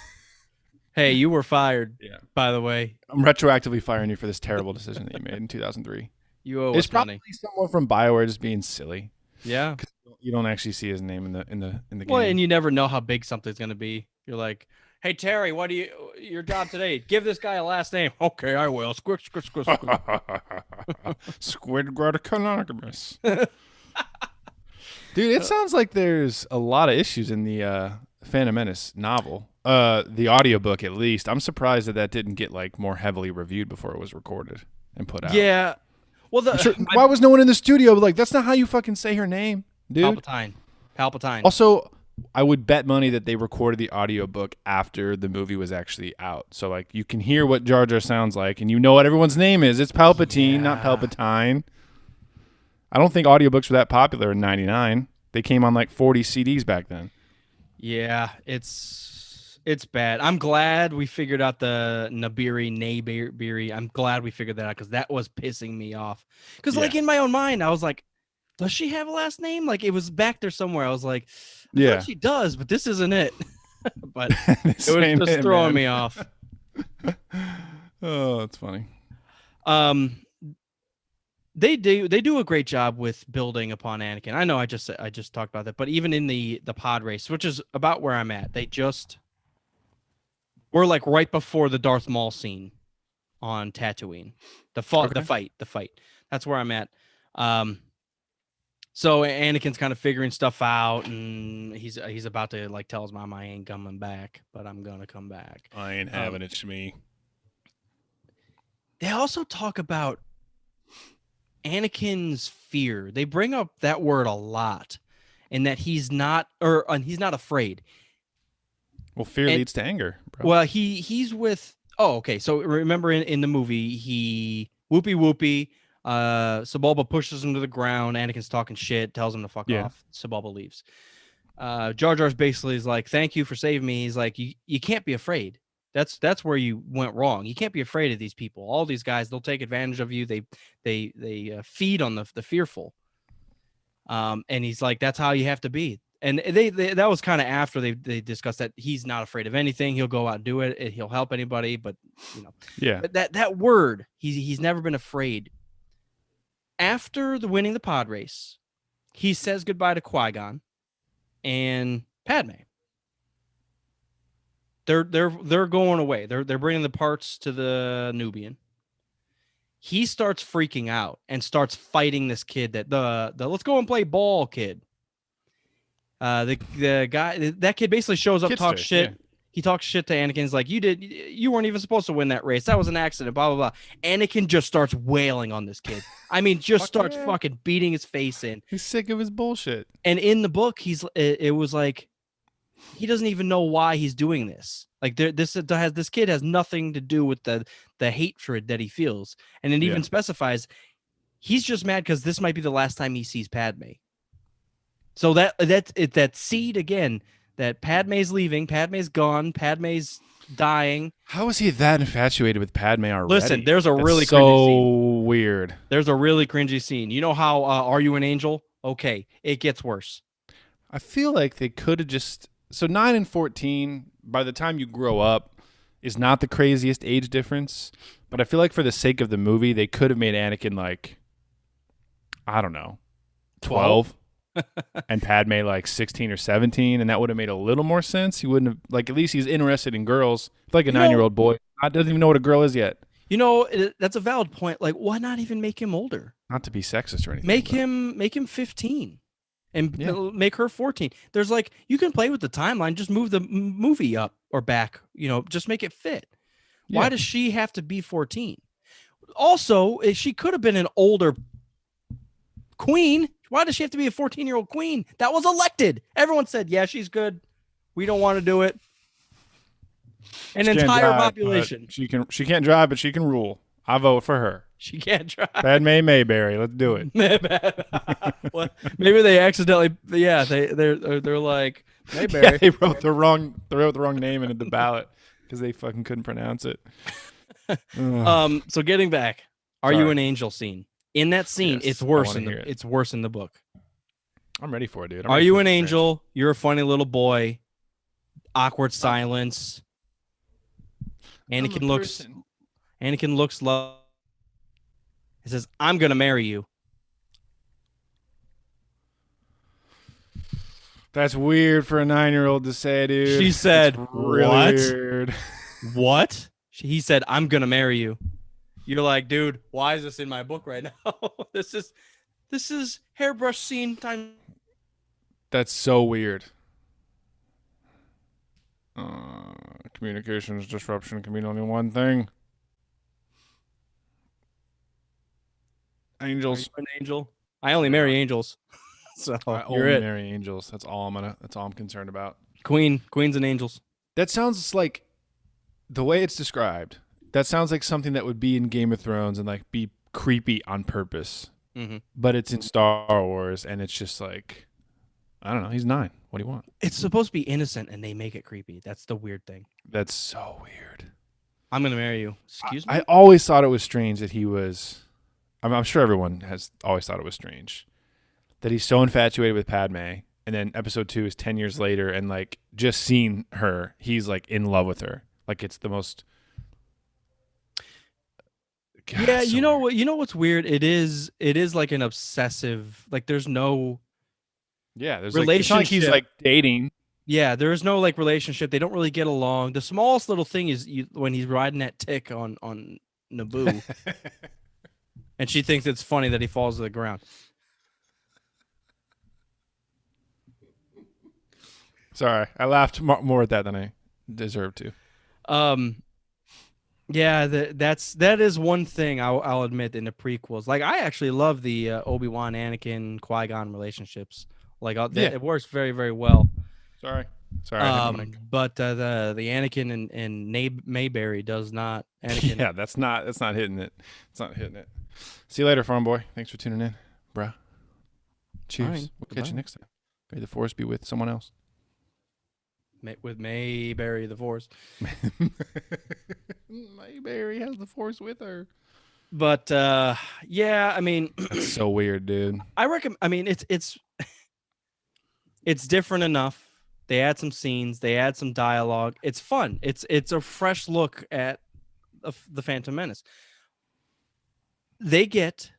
Hey, you were fired. Yeah. By the way, I'm retroactively firing you for this terrible decision that you made in 2003. you owe It's us money. probably someone from BioWare just being silly. Yeah. You don't actually see his name in the game. Well, and you never know how big something's gonna be. You're like, hey Terry, what do your job today? Give this guy a last name. Okay, I will. Squish, squish, squish, squish. Squidward. Dude, it sounds like there's a lot of issues in the Phantom Menace novel. The audiobook, at least. I'm surprised that didn't get like more heavily reviewed before it was recorded and put out. Yeah. Well, why was no one in the studio like, that's not how you fucking say her name, dude? Palpatine. Also, I would bet money that they recorded the audiobook after the movie was actually out. So like you can hear what Jar Jar sounds like and you know what everyone's name is. It's Palpatine, not Palpatine. I don't think audiobooks were that popular in 99. They came on like 40 CDs back then. Yeah, it's bad. I'm glad we figured out the Nabiri. I'm glad we figured that out because that was pissing me off. Because like in my own mind, I was like, does she have a last name? Like it was back there somewhere. I was like, I thought she does, but this isn't it. But it was just throwing me off. Oh, that's funny. They do a great job with building upon Anakin. I know I just talked about that, but even in the pod race, which is about where I'm at, we're like right before the Darth Maul scene on Tatooine. The fight. That's where I'm at. So Anakin's kind of figuring stuff out, and he's about to like tell his mom, I ain't coming back, but I'm gonna come back. I ain't having it, Shmi. They also talk about Anakin's fear. They bring up that word a lot, and that he's not afraid. Well, fear leads to anger, bro. Well, he's with. Oh, okay. So remember in the movie, he whoopee. Sebulba pushes him to the ground. Anakin's talking shit, tells him to fuck off. Sebulba leaves. Jar Jar's basically is like, thank you for saving me. He's like, you can't be afraid. That's where you went wrong. You can't be afraid of these people. All these guys, they'll take advantage of you. They feed on the fearful. And he's like, that's how you have to be. And they that was kind of after they discussed that he's not afraid of anything. He'll go out and do it. He'll help anybody. But But that word, he's never been afraid. After winning the pod race, he says goodbye to Qui-Gon and Padme. They're going away. They're bringing the parts to the Nubian. He starts freaking out and starts fighting this kid that the let's go and play ball kid. The guy, that kid basically shows up, talks shit. Yeah. He talks shit to Anakin. He's like, you weren't even supposed to win that race. That was an accident, blah, blah, blah. Anakin just starts wailing on this kid. I mean, just starts fucking beating his face in. He's sick of his bullshit. And in the book, it was like, he doesn't even know why he's doing this. Like this kid has nothing to do with the hatred that he feels. And it even specifies he's just mad because this might be the last time he sees Padme. So that seed again, that Padme's leaving, Padme's gone, Padme's dying. How is he that infatuated with Padme already? Listen, there's a really cringy scene. So weird. There's a really cringy scene. You know how Are You an Angel? Okay, it gets worse. I feel like they could have just... So 9 and 14, by the time you grow up, is not the craziest age difference. But I feel like for the sake of the movie, they could have made Anakin like, I don't know, 12? And Padme like 16 or 17, and that would have made a little more sense. He wouldn't have, like, at least he's interested in girls. It's like a 9-year-old boy. Doesn't even know what a girl is yet. You know, that's a valid point. Like, why not even make him older? Not to be sexist or anything. Make him 15 and make her 14. There's like, you can play with the timeline. Just move the movie up or back. You know, just make it fit. Yeah. Why does she have to be 14? Also, she could have been an older queen. Why does she have to be a 14-year-old queen that was elected? Everyone said, yeah, she's good. We don't want to do it. An entire population. She can't drive, but she can rule. I vote for her. She can't drive. PADMÉ Mayberry. Let's do it. Well, maybe they accidentally, they're like, Mayberry. Yeah, they wrote the wrong name into the ballot because they fucking couldn't pronounce it. So getting back, Are You an Angel scene? In that scene, it's worse it's worse in the book. I'm ready for it, dude. Are you an angel? You're a funny little boy. Awkward silence. Anakin looks love. He says, "I'm gonna marry you." That's weird for a 9-year-old to say, dude. She said, That's really "What? Weird. What?" He said, "I'm gonna marry you." You're like, dude, why is this in my book right now? This is hairbrush scene time. That's so weird. Communications disruption can mean only one thing. Angels. Are you an angel? I only marry angels. So I you're only it. marry angels. That's all I'm concerned about. Queens and angels. That sounds like the way it's described. That sounds like something that would be in Game of Thrones and like be creepy on purpose. Mm-hmm. But it's in Star Wars, and it's just like, I don't know. He's 9. What do you want? It's supposed to be innocent, and they make it creepy. That's the weird thing. That's so weird. I'm gonna marry you. Excuse me. I always thought it was strange that he was. I'm sure everyone has always thought it was strange that he's so infatuated with Padme, and then Episode 2 is 10 years later, and like just seeing her, he's like in love with her. Like it's the most. God, yeah, so you know weird. what? You know what's weird? It is like an obsessive. Like there's no. Yeah, there's like, it's not like he's like dating. Yeah, there is no like relationship. They don't really get along. The smallest little thing is when he's riding that tick on Naboo, and she thinks it's funny that he falls to the ground. Sorry, I laughed more at that than I deserved to. Yeah, that is one thing I'll admit in the prequels. Like I actually love the Obi-Wan, Anakin, Qui-Gon relationships. Like it works very, very well. Sorry. But the Anakin and Mayberry does not. Anakin. Yeah, that's not hitting it. It's not hitting it. See you later, farm boy. Thanks for tuning in, bruh. Cheers. Fine. We'll catch you next time. May the force be with someone else. With Mayberry the Force. Mayberry has the force with her. But yeah, I mean, that's so weird, dude. I mean, it's different enough. They add some scenes, they add some dialogue. It's fun. It's a fresh look at the Phantom Menace. They get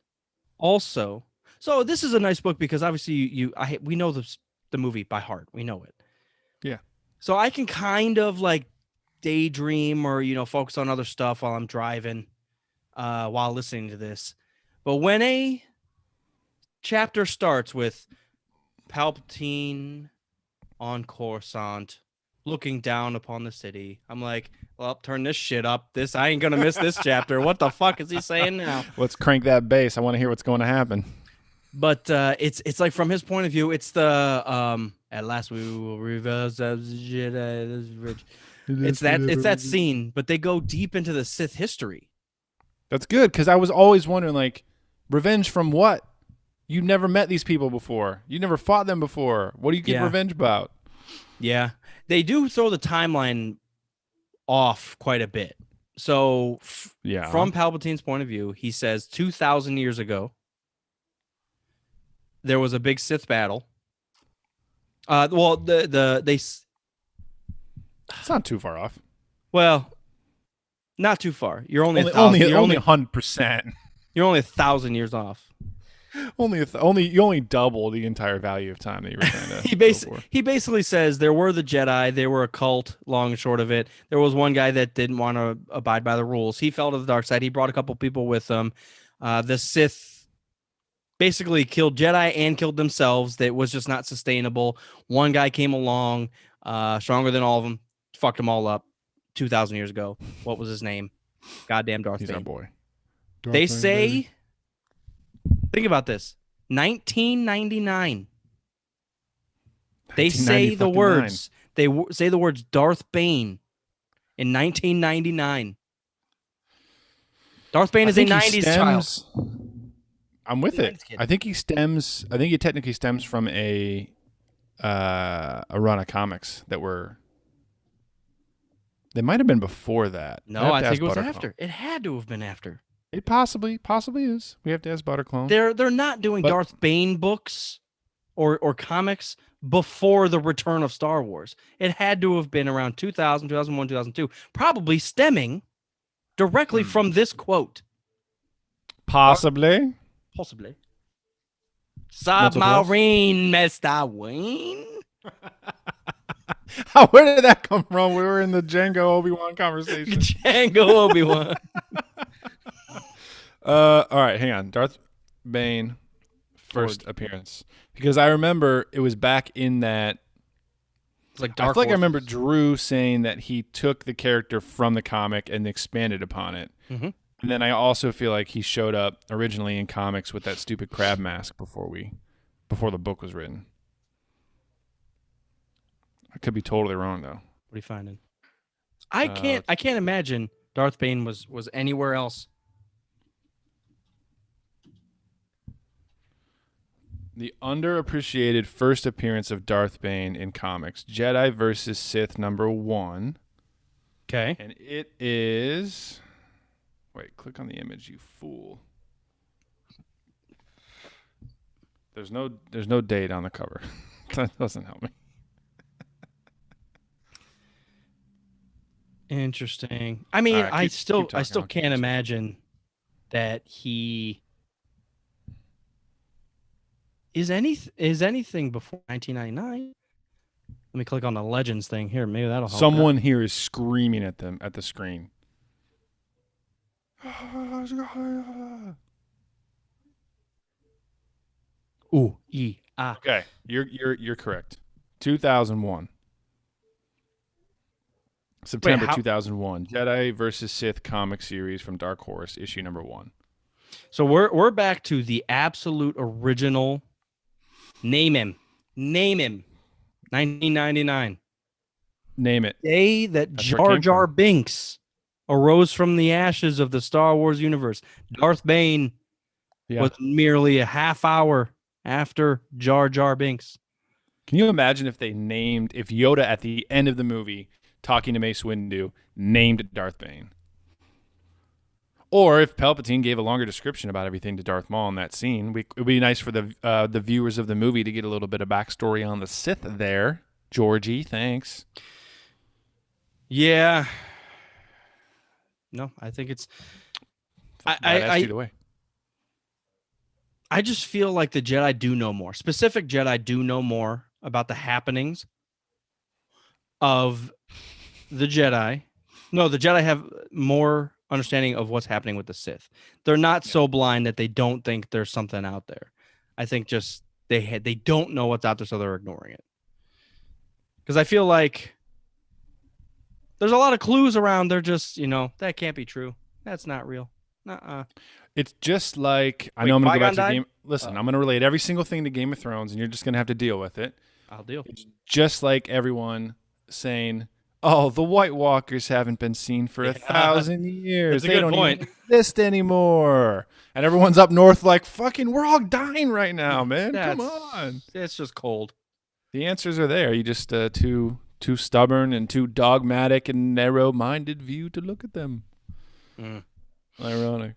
also. So this is a nice book because obviously we know the movie by heart. We know it. Yeah. So I can kind of like daydream or focus on other stuff while I'm driving, while listening to this. But when a chapter starts with Palpatine on Coruscant, looking down upon the city, I'm like, well, turn this shit up. I ain't gonna miss this chapter. What the fuck is he saying now? Let's crank that bass. I want to hear what's going to happen. But it's like from his point of view, it's the at last we will reverse the Jedi. It's that scene, but they go deep into the Sith history. That's good because I was always wondering, like, revenge from what? You never met these people before. You never fought them before. What do you get revenge about? Yeah, they do throw the timeline off quite a bit. So, from Palpatine's point of view, he says 2,000 years ago there was a big Sith battle. Well, it's not too far off. Well, not too far. You're only 100%. You're only 1,000 years off. You only double the entire value of time that you were trying to. He basically says there were the Jedi, they were a cult. Long and short of it, there was one guy that didn't want to abide by the rules. He fell to the dark side. He brought a couple people with him. The Sith basically killed Jedi and killed themselves. That was just not sustainable. One guy came along, stronger than all of them, fucked them all up 2,000 years ago. What was his name? Goddamn Darth Bane. He's our boy. They say, think about this, 1999. They say the words. They say the words Darth Bane in 1999. Darth Bane is a 90s child. I'm with it. I think he technically stems from a run of comics that were. They might have been before that. No, I think it was after. It had to have been after. It possibly is. We have to ask Butterclone. They're not doing Darth Bane books or comics before the return of Star Wars. It had to have been around 2000, 2001, 2002, probably stemming directly from this quote. Possibly. Possibly. Multiple choice? Submarine, Mr. Wayne. Where did that come from? We were in the Django Obi-Wan conversation. Django Obi-Wan. All right, hang on. Darth Bane first appearance, because I remember it was back in that. It's like I Dark feel like I Horses. remember Drew saying that he took the character from the comic and expanded upon it. Mhm. And then I also feel like he showed up originally in comics with that stupid crab mask before the book was written. I could be totally wrong though. What are you finding? I can't imagine Darth Bane was anywhere else. The underappreciated first appearance of Darth Bane in comics, Jedi versus Sith #1. Okay. And it is... Wait, click on the image, you fool. There's no date on the cover. That doesn't help me. Interesting. I mean, right, I keep still talking. I'll keep can't imagine that he is anything before 1999. Let me click on the Legends thing here. Maybe that'll help. Someone here is screaming at them at the screen. Ooh, ah. Okay, you're correct. 2001. September how- 2001. Jedi versus Sith comic series from Dark Horse, issue #1. So we're back to the absolute original. Name him. 1999. Name it. Day that That's where it Jar came Jar from. Binks arose from the ashes of the Star Wars universe. Darth Bane was merely a half hour after Jar Jar Binks. Can you imagine if Yoda at the end of the movie talking to Mace Windu named Darth Bane? Or if Palpatine gave a longer description about everything to Darth Maul in that scene. It would be nice for the viewers of the movie to get a little bit of backstory on the Sith there. Georgie, thanks. Yeah. No, I think it's Either way. I just feel like the Jedi do know more. Specific Jedi do know more about the happenings of the Jedi. No, the Jedi have more understanding of what's happening with the Sith. They're not so blind that they don't think there's something out there. I think just they don't know what's out there, so they're ignoring it. Because I feel like there's a lot of clues around. They're just, that can't be true. That's not real. It's just like, I know I'm going to go back to Qui-Gon Game. Listen, I'm going to relate every single thing to Game of Thrones, and you're just going to have to deal with it. I'll deal. It's just like everyone saying, "Oh, the White Walkers haven't been seen for 1,000 years. That's a They good don't point. even exist anymore." And everyone's up north like, "Fucking, we're all dying right now, man. Come on." It's just cold. The answers are there. You just too stubborn and too dogmatic and narrow-minded view to look at them. Ironic.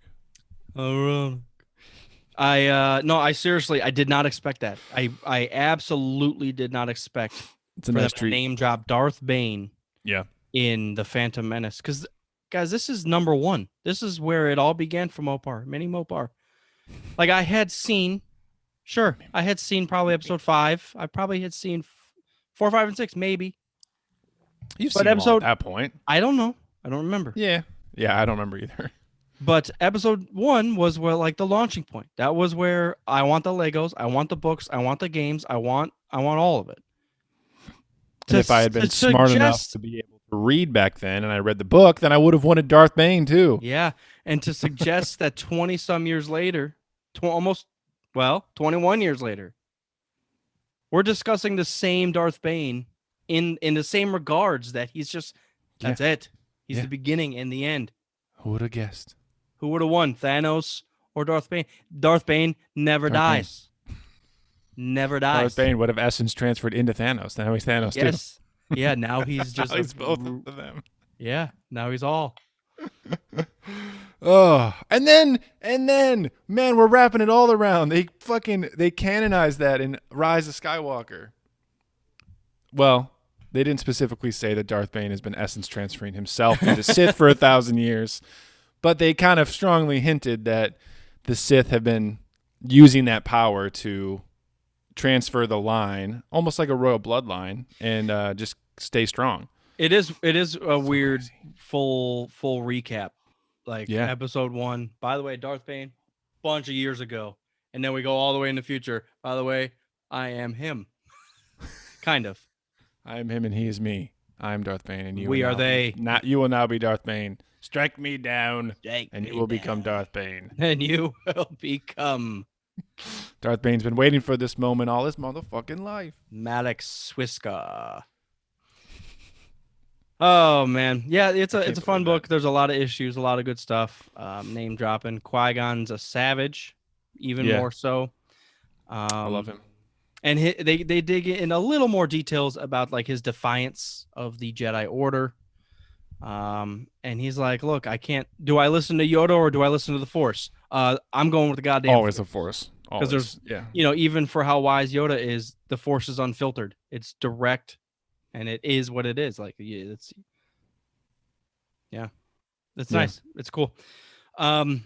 I seriously, I did not expect that. I absolutely did not expect It's a nice them to treat. name drop Darth Bane Yeah. in the Phantom Menace. Because, guys, this is #1. This is where it all began for Mopar, Mini Mopar. Like, I had seen probably episode 5. I probably had seen 4, 5, and 6, maybe. You've But seen them all episode- at that point. I don't know. I don't remember. Yeah, I don't remember either. But episode 1 was where, like, the launching point. That was where I want the Legos, I want the books, I want the games, I want all of it. And if I had been smart enough to be able to read back then, and I read the book, then I would have wanted Darth Bane too. Yeah, and to suggest that 20-some years later, 21 years later, we're discussing the same Darth Bane in the same regards, that he's just, that's it. He's Yeah. the beginning and the end. Who would have guessed? Who would have won, Thanos or Darth Bane? Darth Bane never Darth Bane. dies. Never dies. Darth Bane would have essence transferred into Thanos. Now he's Thanos too. Yes. Yeah, now he's just Now he's both of them. Yeah, now he's all. Oh, and then, man, we're wrapping it all around. They canonized that in Rise of Skywalker. Well, they didn't specifically say that Darth Bane has been essence transferring himself into Sith for 1,000 years, but they kind of strongly hinted that the Sith have been using that power to transfer the line, almost like a royal bloodline, and just stay strong. It is a weird crazy. full recap. Like Yeah. episode 1. By the way, Darth Bane, bunch of years ago, and then we go all the way in the future. By the way, I am him. Kind of. I am him and he is me. I am Darth Bane and you. We will are now they. You will now be Darth Bane. Strike me down, Strike and me you will down. become Darth Bane. And you will become Darth Bane's been waiting for this moment all his motherfucking life. Malak Swiska. Oh man, yeah, it's a fun book. There's a lot of issues, a lot of good stuff. Name dropping. Qui-Gon's a savage, even more so. I love him. And they dig in a little more details about like his defiance of the Jedi Order. And he's like, "Look, I can't. Do I listen to Yoda or do I listen to the Force? I'm going with the goddamn Always the Force. Because there's, even for how wise Yoda is, the Force is unfiltered. It's direct, and it is what it is. Like it's nice. It's cool. There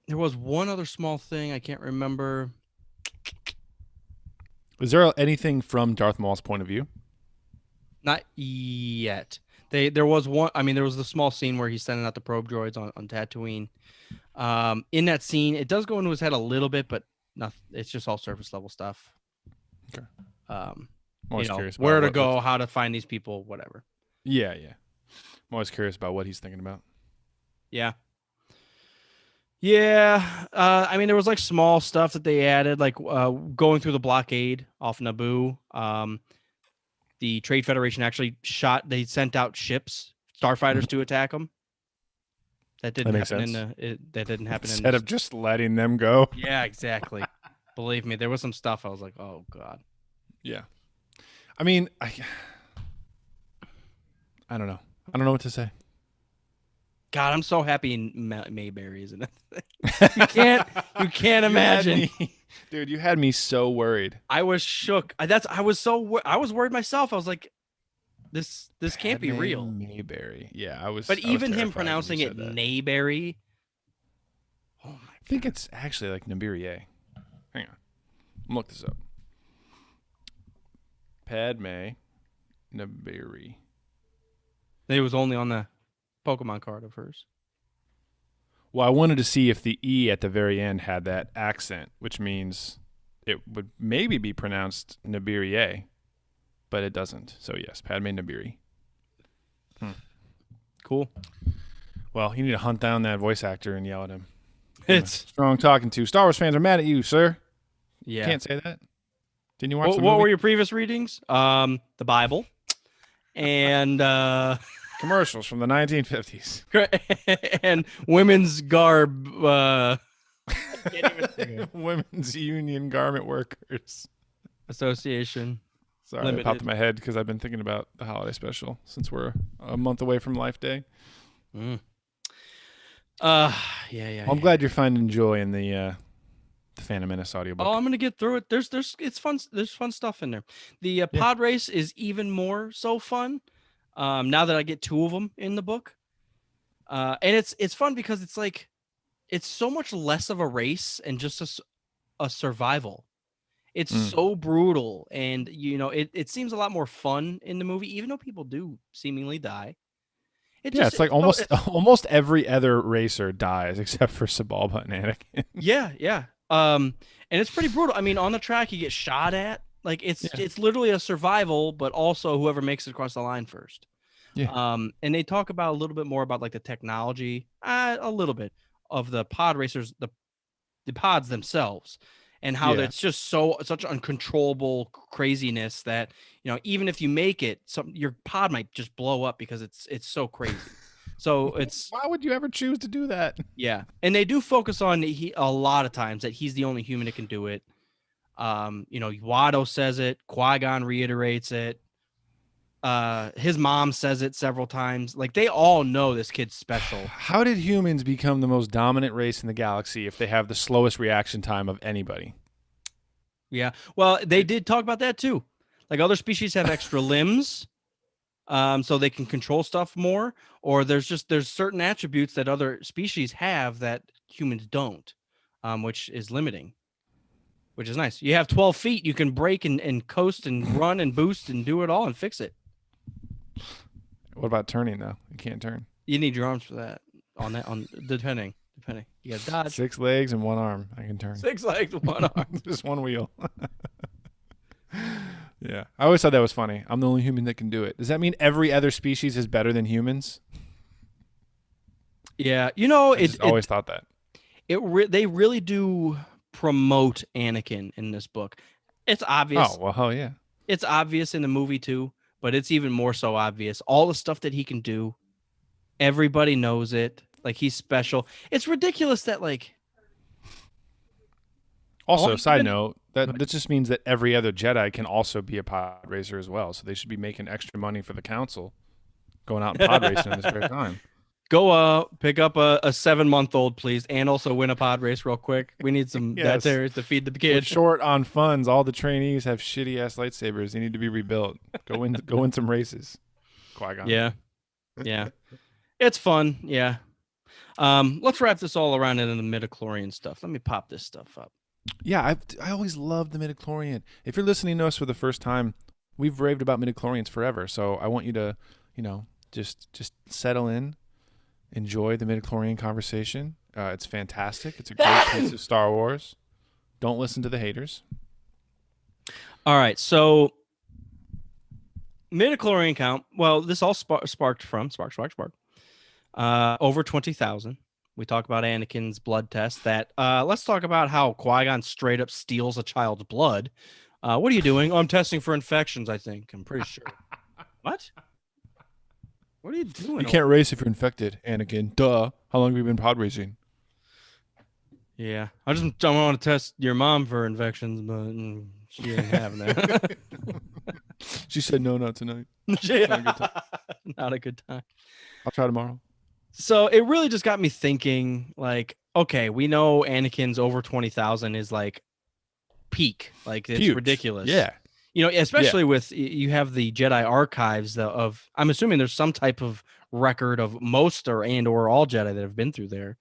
was one other small thing I can't remember. Is there anything from Darth Maul's point of view? Not yet. There was one. I mean, there was the small scene where he's sending out the probe droids on Tatooine. In that scene, it does go into his head a little bit, but nothing. It's just all surface level stuff. Okay. I'm always curious where to go, how to find these people, whatever. Yeah. I'm always curious about what he's thinking about. Yeah. I mean, there was like small stuff that they added, like going through the blockade off Naboo. The Trade Federation actually they sent out ships, starfighters to attack them. That didn't happen that didn't happen instead of just letting them go. Yeah, exactly. Believe me, there was some stuff I was like, oh god. Yeah. I mean, I don't know. I don't know what to say. God, I'm so happy Mayberry isn't it? You can't imagine. Dude, you had me so worried. I was shook. I was worried myself. I was like, this can't be real. Mayberry. Yeah, I was. But I was even him terrified pronouncing when you it said that. Mayberry. Oh my god. I think it's actually like Nabirier. Hang on. Look this up. PADMÉ Nabiri. It was only on the Pokemon card of hers. Well, I wanted to see if the E at the very end had that accent, which means it would maybe be pronounced Nabirier, but it doesn't. So yes, PADMÉ Nabiri. Cool. Well, you need to hunt down that voice actor and yell at him. It's strong talking to. Star Wars fans are mad at you, sir. Yeah. Can't say that. Didn't you watch the what movie? were your previous readings? The Bible. And commercials from the 1950s. and women's garb. Women's Union Garment Workers Association. Sorry, it popped in my head because I've been thinking about the holiday special since we're a month away from Life Day. Yeah. I'm glad you're finding joy in the Phantom Menace audiobook. Oh, I'm gonna get through it. It's fun. There's fun stuff in there. The pod race is even more so fun. Now that I get 2 of them in the book, and it's fun because it's like it's so much less of a race and just a survival. It's so brutal, and it seems a lot more fun in the movie, even though people do seemingly die. It's like almost every other racer dies except for Sebulba and Anakin. Yeah. And it's pretty brutal. I mean, on the track you get shot at. Like it's literally a survival, but also whoever makes it across the line first. Yeah. And they talk about a little bit more about like the technology, a little bit of the pod racers, the pods themselves, and how it's just such uncontrollable craziness that even if you make it, your pod might just blow up because it's so crazy. So why would you ever choose to do that? Yeah, and they do focus on a lot of times that he's the only human that can do it. Watto says it. Qui-Gon reiterates it. His mom says it several times. Like they all know this kid's special. How did humans become the most dominant race in the galaxy if they have the slowest reaction time of anybody? Yeah, well, they did talk about that too. Like other species have extra limbs, so they can control stuff more. Or there's certain attributes that other species have that humans don't, which is limiting. Which is nice. You have 12 feet. You can brake and coast and run and boost and do it all and fix it. What about turning though? You can't turn. You need your arms for that. On depending. You got dodge. 6 legs and 1 arm. I can turn. 6 legs, 1 arm. Just 1 wheel. Yeah. I always thought that was funny. I'm the only human that can do it. Does that mean every other species is better than humans? Yeah. You know, I always thought that. They really do promote Anakin in this book. It's obvious. Oh, well, hell yeah. It's obvious in the movie too, but it's even more so obvious. All the stuff that he can do, everybody knows it. Like, he's special. It's ridiculous that, like... Also, side note, that just means that every other Jedi can also be a pod racer as well. So they should be making extra money for the council going out and pod racing at this very time. Go pick up a 7-month-old, please, and also win a pod race real quick. We need some Yes. to feed the We're kids. short on funds. All the trainees have shitty-ass lightsabers. They need to be rebuilt. Go win some races. Qui-Gon. Yeah. It's fun, yeah. Let's wrap this all around into the midichlorian stuff. Let me pop this stuff up. Yeah, I always loved the midichlorian. If you're listening to us for the first time, we've raved about midichlorians forever. So I want you to, just settle in, enjoy the midichlorian conversation. It's fantastic. It's a great piece of Star Wars. Don't listen to the haters. All right, so midichlorian count. Well, this all sparked over 20,000. We talk about Anakin's blood test. Let's talk about how Qui-Gon straight up steals a child's blood. What are you doing? Oh, I'm testing for infections, I think. I'm pretty sure. What? What are you doing? You can't race if you're infected, Anakin. Duh. How long have you been pod racing? Yeah. I don't want to test your mom for infections, but she ain't having that. She said no, not tonight. Not a good time. I'll try tomorrow. So it really just got me thinking, like, okay, we know Anakin's over 20,000 is like peak. Like, it's huge. ridiculous. Yeah. Especially with, you have the Jedi archives of, I'm assuming there's some type of record of most or all Jedi that have been through there.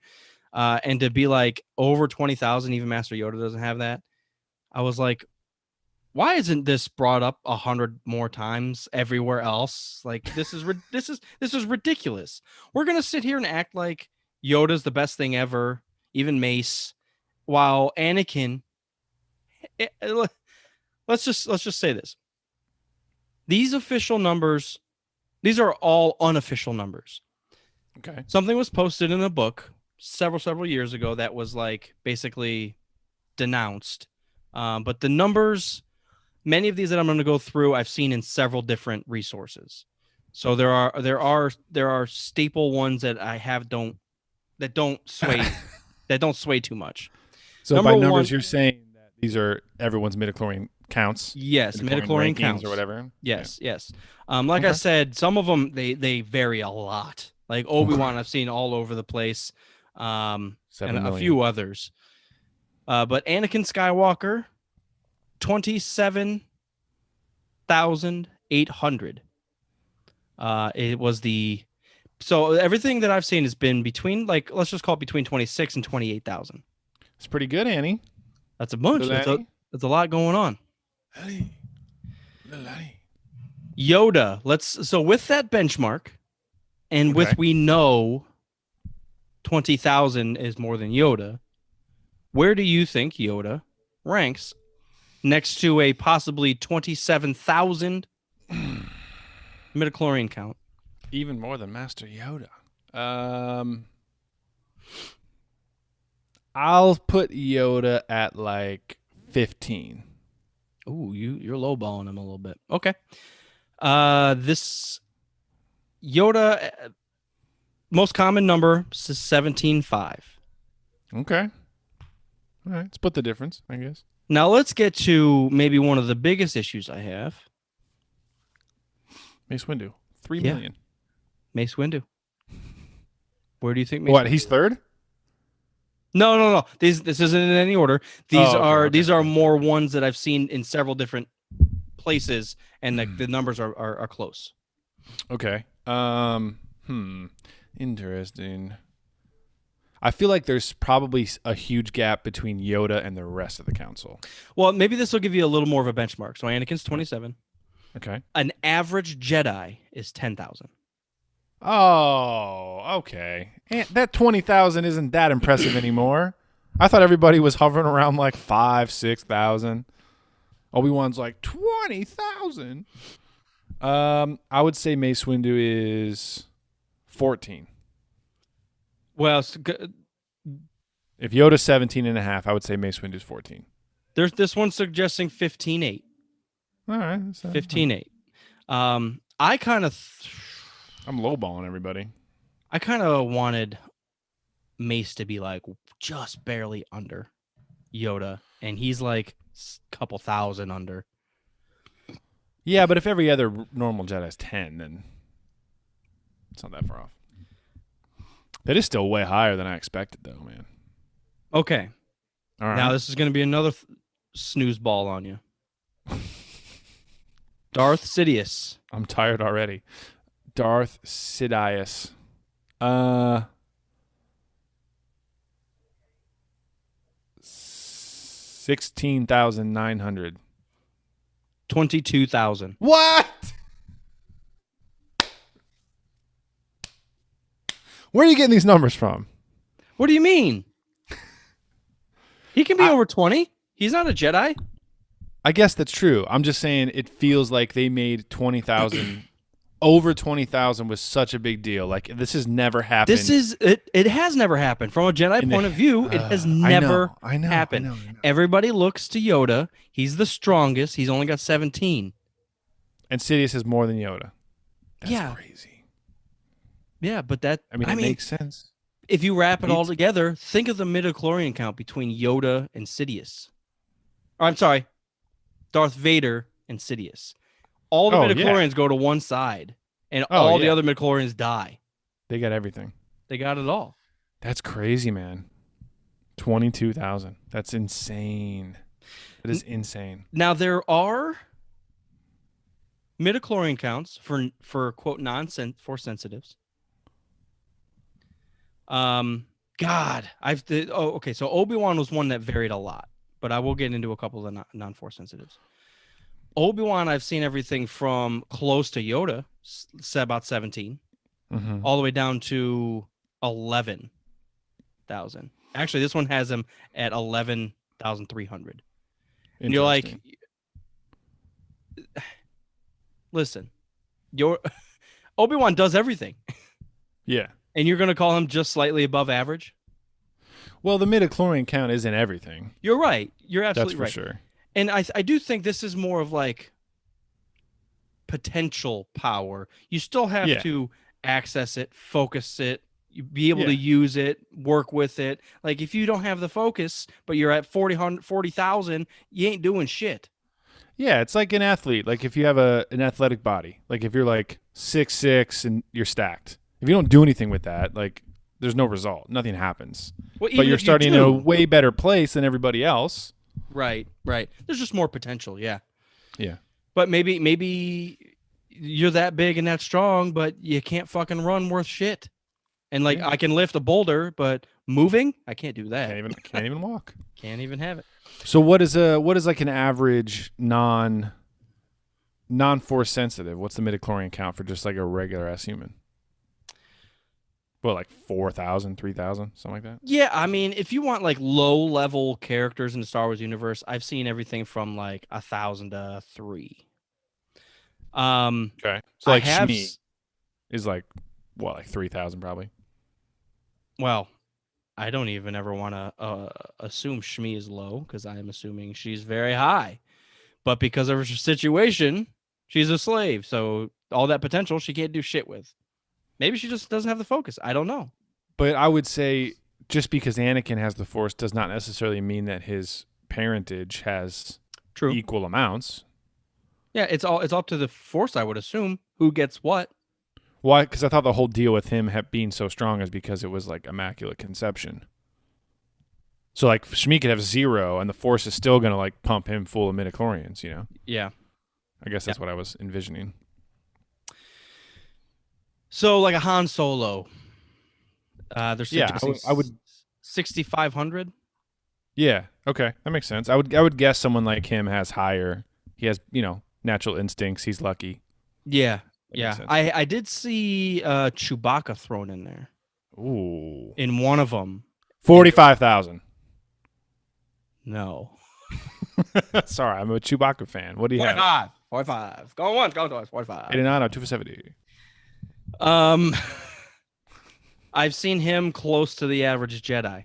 And to be like over 20,000, even Master Yoda doesn't have that. I was like, why isn't this brought up 100 more times everywhere else? Like, this is ridiculous. We're gonna sit here and act like Yoda's the best thing ever, even Mace, while Anakin. Let's just say this. These official numbers, these are all unofficial numbers. Okay. Something was posted in a book several years ago that was like basically denounced. But the numbers, many of these that I'm going to go through, I've seen in several different resources. So there are staple ones that I have don't sway that don't sway too much. So Number by numbers, one, you're saying that these are everyone's midichlorian counts. Yes, midichlorian counts or whatever. Yes. Like I said, some of them they vary a lot. Like Obi-Wan, I've seen all over the place, and a few others. But Anakin Skywalker, 27,800. It was so everything that I've seen has been between, like, let's just call it between 26 and 28,000. It's pretty good, Annie. That's a bunch. That's a lot going on. Yoda. So with that benchmark, and with we know 20,000 is more than Yoda, where do you think Yoda ranks next to a possibly 27,000 midichlorian count? Even more than Master Yoda. I'll put Yoda at like 15. Ooh, you're lowballing him a little bit. Okay. This Yoda, most common number is 17.5. Okay. All right. Split the difference, I guess. Now let's get to maybe one of the biggest issues I have. Mace Windu, 3 million. Mace Windu. Where do you think Mace What, Windu? he's third? No. This isn't in any order. These okay. are more ones that I've seen in several different places, and the numbers are close. Okay. Interesting. I feel like there's probably a huge gap between Yoda and the rest of the council. Well, maybe this will give you a little more of a benchmark. So Anakin's 27. Okay. An average Jedi is 10,000. Oh, okay. And that 20,000 isn't that impressive anymore. I thought everybody was hovering around like 5,000, 6,000. Obi-Wan's like 20,000. I would say Mace Windu is 14. Well, If Yoda's 17 and a half, I would say Mace Windu's 14. there's this one suggesting 15.8. All right. 15.8. I kind of I'm lowballing everybody. I kind of wanted Mace to be like just barely under Yoda, and he's like a couple thousand under. Yeah, but if every other normal Jedi's 10, then it's not that far off. That is still way higher than I expected, though, man. Okay. All right. Now this is going to be another snooze ball on you. Darth Sidious. I'm tired already. Darth Sidious. 16,900. 22,000. What? Where are you getting these numbers from? What do you mean? He can be over 20. He's not a Jedi. I guess that's true. I'm just saying it feels like they made 20,000 over 20,000 was such a big deal. Like this has never happened. It has never happened from a Jedi point of view. It has never happened. I know. Everybody looks to Yoda. He's the strongest. He's only got 17. And Sidious has more than Yoda. That's crazy. Yeah, but it makes sense. If you wrap it all together, think of the midichlorian count between Yoda and Sidious. Or, I'm sorry, Darth Vader and Sidious. All the midichlorians go to one side, and all the other midichlorians die. They got everything. They got it all. That's crazy, man. 22,000. That's insane. That is insane. Now, there are midichlorian counts for quote, Force sensitives. So Obi-Wan was one that varied a lot, but I will get into a couple of the non-Force sensitives. Obi-Wan, I've seen everything from close to Yoda, about 17, all the way down to 11,000. Actually, this one has him at 11,300. And you're like, listen, Obi-Wan does everything. Yeah. And you're going to call him just slightly above average? Well, the midichlorian count isn't everything. You're right. You're absolutely right. That's for sure. And I do think this is more of like potential power. You still have to access it, focus it, be able to use it, work with it. Like if you don't have the focus, but you're at 40,000, you ain't doing shit. Yeah, it's like an athlete. Like if you have an athletic body, like if you're like 6'6" and you're stacked. If you don't do anything with that, like there's no result. Nothing happens. Well, but you're starting in a way better place than everybody else. Right. There's just more potential, yeah. Yeah. But maybe you're that big and that strong, but you can't fucking run worth shit. And like I can lift a boulder, but moving, I can't do that. Can't even walk. Can't even have it. So what is like an average non-force sensitive? What's the midichlorian count for just like a regular ass human? Well, like 4,000, 3,000, something like that? Yeah, I mean, if you want like low-level characters in the Star Wars universe, I've seen everything from like 1,000 to 3. Okay. So like Shmi is like, what, like 3,000 probably? Well, I don't even ever want to assume Shmi is low because I am assuming she's very high. But because of her situation, she's a slave. So all that potential she can't do shit with. Maybe she just doesn't have the focus. I don't know. But I would say just because Anakin has the Force does not necessarily mean that his parentage has equal amounts. Yeah, it's up to the Force, I would assume, who gets what. Why? Because I thought the whole deal with him being so strong is because it was like immaculate conception. So like Shmi could have 0, and the Force is still gonna like pump him full of midichlorians, you know? Yeah. I guess that's what I was envisioning. So like a Han Solo. They're suggesting I would 6,500. Yeah. Okay. That makes sense. I would guess someone like him has higher. He has, natural instincts. He's lucky. Yeah. That makes Yeah. sense. I did see Chewbacca thrown in there. Ooh. In one of them. 45,000. No. Sorry, I'm a Chewbacca fan. What do you have? 45. Go once, go twice. 45. 89 or 2 for 70. I've seen him close to the average Jedi.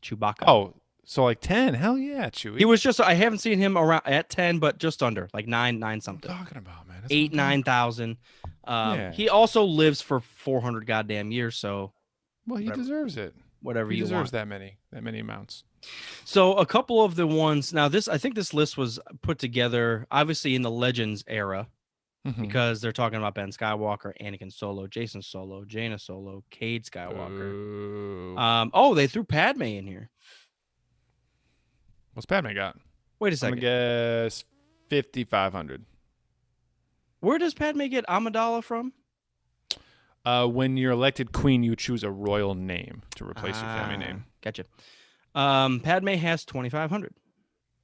Chewbacca. Oh, so like 10. Hell yeah, Chewie. He was just. I haven't seen him around at 10, but just under, like nine something. What are you talking about, man? That's 8, what I'm 9,000. Yeah. He also lives for 400 goddamn years. So Well, he whatever. deserves it. Whatever He you deserves want. that many amounts. So a couple of the ones now. I think this list was put together obviously in the Legends era. Mhm. Because they're talking about Ben Skywalker, Anakin Solo, Jason Solo, Jaina Solo, Cade Skywalker. Ooh. They threw Padme in here. What's Padme got? Wait a I'm second. gonna guess 5,500. Where does Padme get Amidala from? When you're elected queen, you choose a royal name to replace your family name. Gotcha. Padme has 2,500.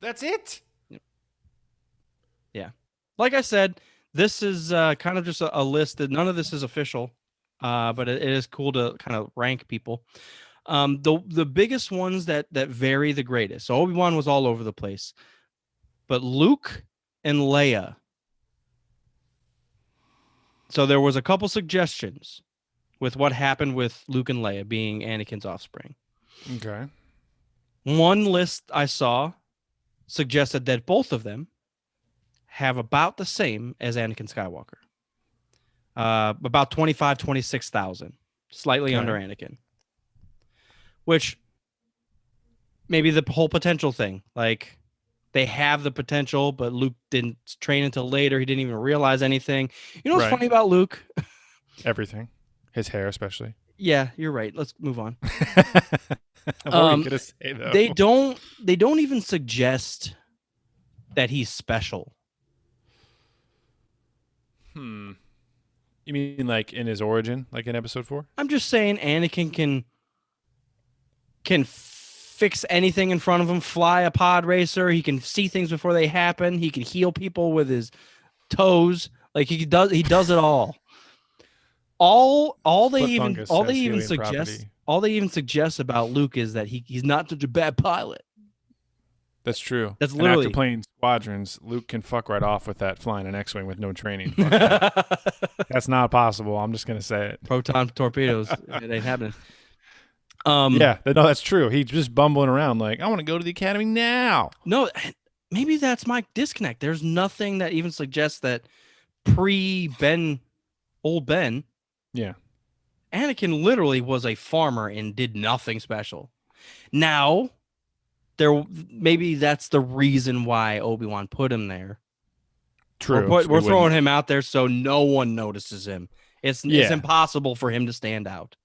That's it? Yeah. Like I said, this is kind of just a list that none of this is official, but it is cool to kind of rank people. The biggest ones that vary the greatest. So Obi-Wan was all over the place, but Luke and Leia. So there was a couple suggestions with what happened with Luke and Leia being Anakin's offspring. Okay. One list I saw suggested that both of them have about the same as Anakin Skywalker. About 25, 26,000, slightly under Anakin. Which maybe the whole potential thing, like they have the potential, but Luke didn't train until later. He didn't even realize anything. You know what's funny about Luke? Everything. His hair, especially. Yeah, you're right. Let's move on. What were you gonna say, though? They don't even suggest that he's special. You mean like in his origin, like in episode 4? I'm just saying Anakin can fix anything in front of him, fly a pod racer, he can see things before they happen, he can heal people with his toes. Like he does it all. All they even suggest about Luke is that he's not such a bad pilot. That's true. That's and literally after playing Squadrons, Luke can fuck right off with that flying an X-Wing with no training. Fuck that. That's not possible. I'm just gonna say it. Proton torpedoes. It ain't happening. Yeah, no, that's true. He's just bumbling around like, I want to go to the academy now. No, maybe that's my disconnect. There's nothing that even suggests that old Ben, Anakin literally was a farmer and did nothing special. Now, maybe that's the reason why Obi-Wan put him there. True. We're throwing him out there so no one notices him. It's impossible for him to stand out.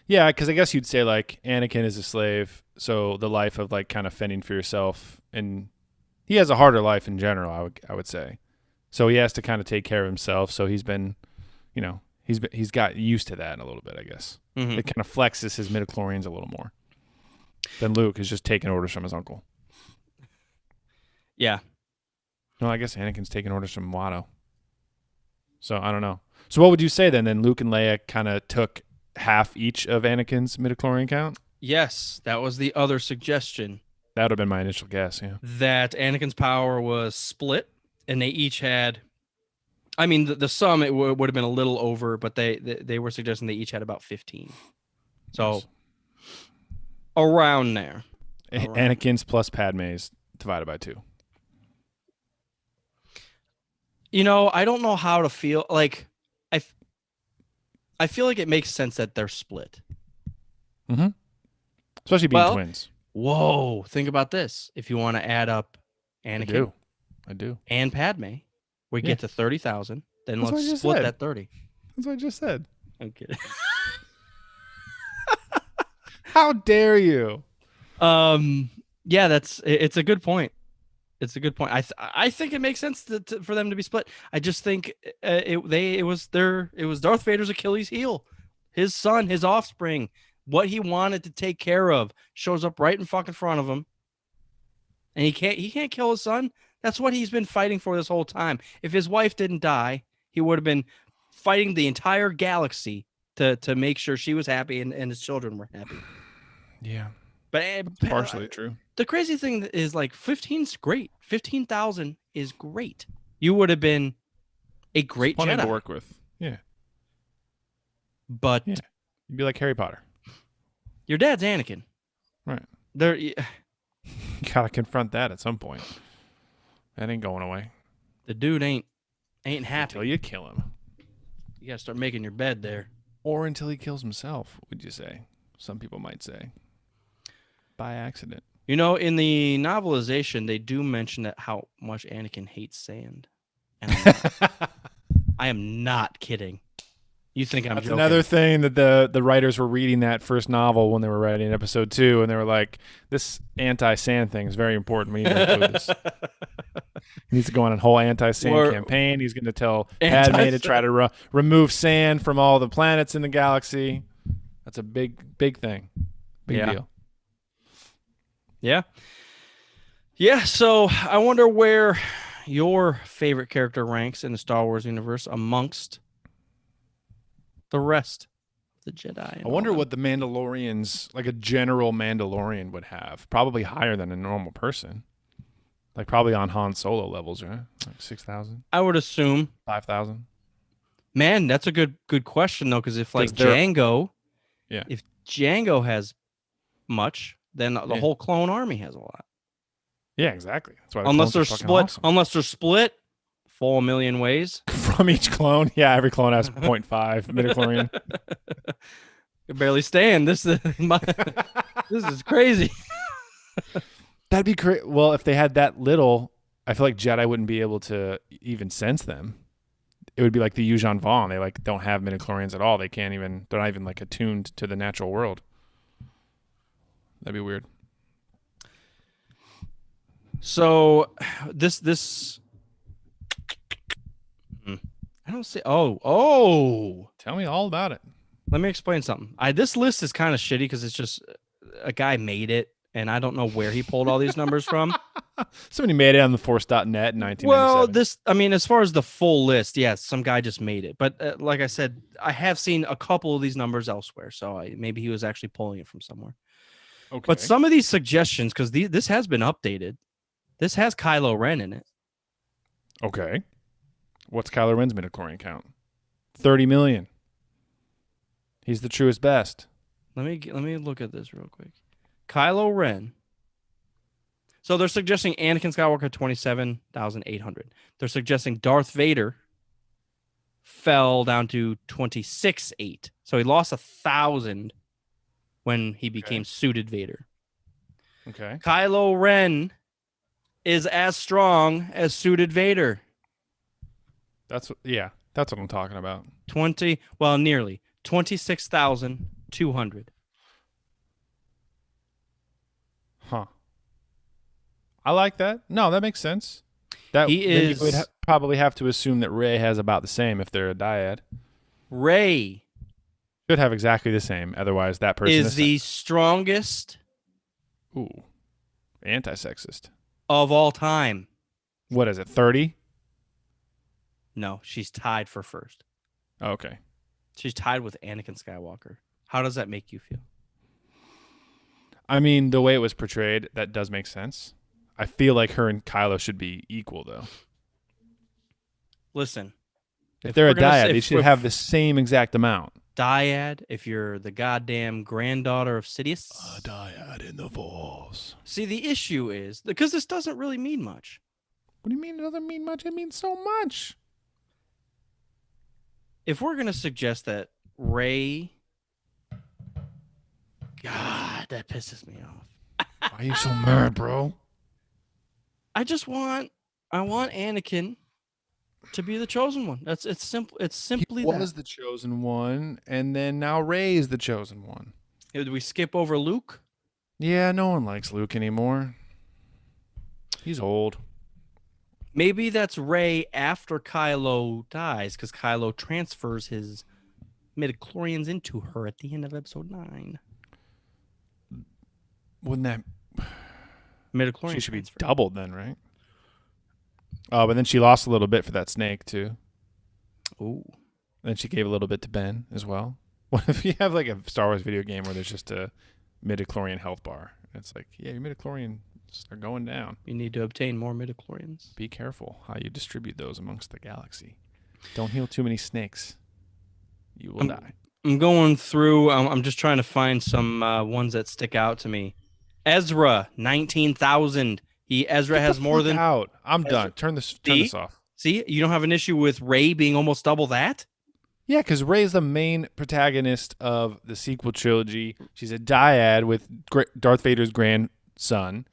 Yeah, because I guess you'd say like Anakin is a slave, so the life of like kind of fending for yourself, and he has a harder life in general. I would say, so he has to kind of take care of himself. So he's been, he's got used to that a little bit. I guess it kind of flexes his midichlorians a little more than Luke is just taking orders from his uncle. Yeah. No, I guess Anakin's taking orders from Watto. So I don't know. So what would you say then? Then Luke and Leia kind of took half each of Anakin's midichlorian count? Yes, that was the other suggestion. That would have been my initial guess, yeah. That Anakin's power was split, and they each had... I mean, the sum, it would have been a little over, but they were suggesting they each had about 15. So, Yes. Around there. Anakin's plus Padmé's divided by 2. I don't know how to feel. Like, I feel like it makes sense that they're split. Mm-hmm. Especially being twins. Whoa, think about this. If you want to add up Anakin I do. and Padme, we get to 30,000. Then That's let's split that 30. That's what I just said. I'm kidding. How dare you? Yeah, it's a good point. It's a good point. I think it makes sense for them to be split. I just think it was Darth Vader's Achilles heel. His son, his offspring, what he wanted to take care of shows up right in fucking front of him. And he can't kill his son. That's what he's been fighting for this whole time. If his wife didn't die, he would have been fighting the entire galaxy to make sure she was happy and his children were happy. Yeah. But partially true. The crazy thing is, like, 15's great. 15,000 is great. You would have been a great Jedi to work with. Yeah. But you'd be like Harry Potter. Your dad's Anakin. Right. You gotta confront that at some point. That ain't going away. The dude ain't happy until you kill him. You gotta start making your bed there. Or until he kills himself, would you say? Some people might say. By accident. You know, in the novelization, they do mention that how much Anakin hates sand. And I am not kidding. You think I'm That's joking? another thing that the writers were reading that first novel when they were writing episode 2, and they were like, this anti-sand thing is very important. We need to include this. He needs to go on a whole anti-sand campaign. He's going to tell Padmé to try to remove sand from all the planets in the galaxy. That's a big thing. Big deal. Yeah. Yeah, so I wonder where your favorite character ranks in the Star Wars universe amongst the rest of the Jedi. I wonder what the Mandalorians, like a general Mandalorian, would have. Probably higher than a normal person. Like probably on Han Solo levels, right? Like 6,000? I would assume. 5,000? Man, that's a good question, though, because if, like, Django, if Django has much, then the whole clone army has a lot. Yeah, exactly. That's why unless they're split. Awesome. Unless they're split, full a million ways from each clone. Yeah, every clone has 0.5 midichlorian. You barely stand. This is crazy. That'd be great. Well, if they had that little, I feel like Jedi wouldn't be able to even sense them. It would be like the Yuuzhan Vong. They like don't have midichlorians at all. They can't even. They're not even like attuned to the natural world. That'd be weird. So this I don't see. Oh, tell me all about it. Let me explain something. This list is kind of shitty because it's just a guy made it, and I don't know where he pulled all these numbers from. Somebody made it on the Force.net in 1997. Well, as far as the full list, yes, some guy just made it. But like I said, I have seen a couple of these numbers elsewhere, so maybe he was actually pulling it from somewhere. Okay. But some of these suggestions, because this has been updated, this has Kylo Ren in it. Okay. What's Kylo Ren's midichlorian count? 30 million. He's the truest best. Let me look at this real quick. Kylo Ren. So they're suggesting Anakin Skywalker 27,800. They're suggesting Darth Vader fell down to 26,800. So he lost 1,000 when he became suited Vader. Okay. Kylo Ren is as strong as suited Vader. That's what I'm talking about. Nearly 26,200. Huh. I like that. No, that makes sense. We'd probably have to assume that Rey has about the same if they're a dyad. Rey should have exactly the same. Otherwise, that person is the strongest. Ooh, anti-sexist of all time. What is it? 30? No, she's tied for first. Oh, okay. She's tied with Anakin Skywalker. How does that make you feel? I mean, the way it was portrayed, that does make sense. I feel like her and Kylo should be equal, though. Listen. If they're a dyad, they should have the same exact amount. Dyad, if you're the goddamn granddaughter of Sidious. A dyad in the Force. See, the issue is, because this doesn't really mean much. What do you mean it doesn't mean much? It means so much. If we're going to suggest that Rey... God, that pisses me off. Why are you so mad, bro? I want Anakin to be the chosen one. It's simple. It's simply he was the chosen one, and then now Rey is the chosen one. Did we skip over Luke? Yeah, no one likes Luke anymore. He's old. Maybe that's Rey after Kylo dies, because Kylo transfers his midichlorians into her at the end of episode 9. Wouldn't that... Midichlorian She should be transfer. doubled then, right? Oh, but then she lost a little bit for that snake, too. Ooh. Then she gave a little bit to Ben as well. What if you have like a Star Wars video game where there's just a midichlorian health bar? It's like, yeah, your midichlorians are going down. You need to obtain more midichlorians. Be careful how you distribute those amongst the galaxy. Don't heal too many snakes. You will die. I'm going through. I'm just trying to find some ones that stick out to me. Ezra, 19,000. Ezra has more than. Out. I'm done. Turn this off. See, you don't have an issue with Rey being almost double that? Yeah, because Rey's the main protagonist of the sequel trilogy. She's a dyad with Darth Vader's grandson,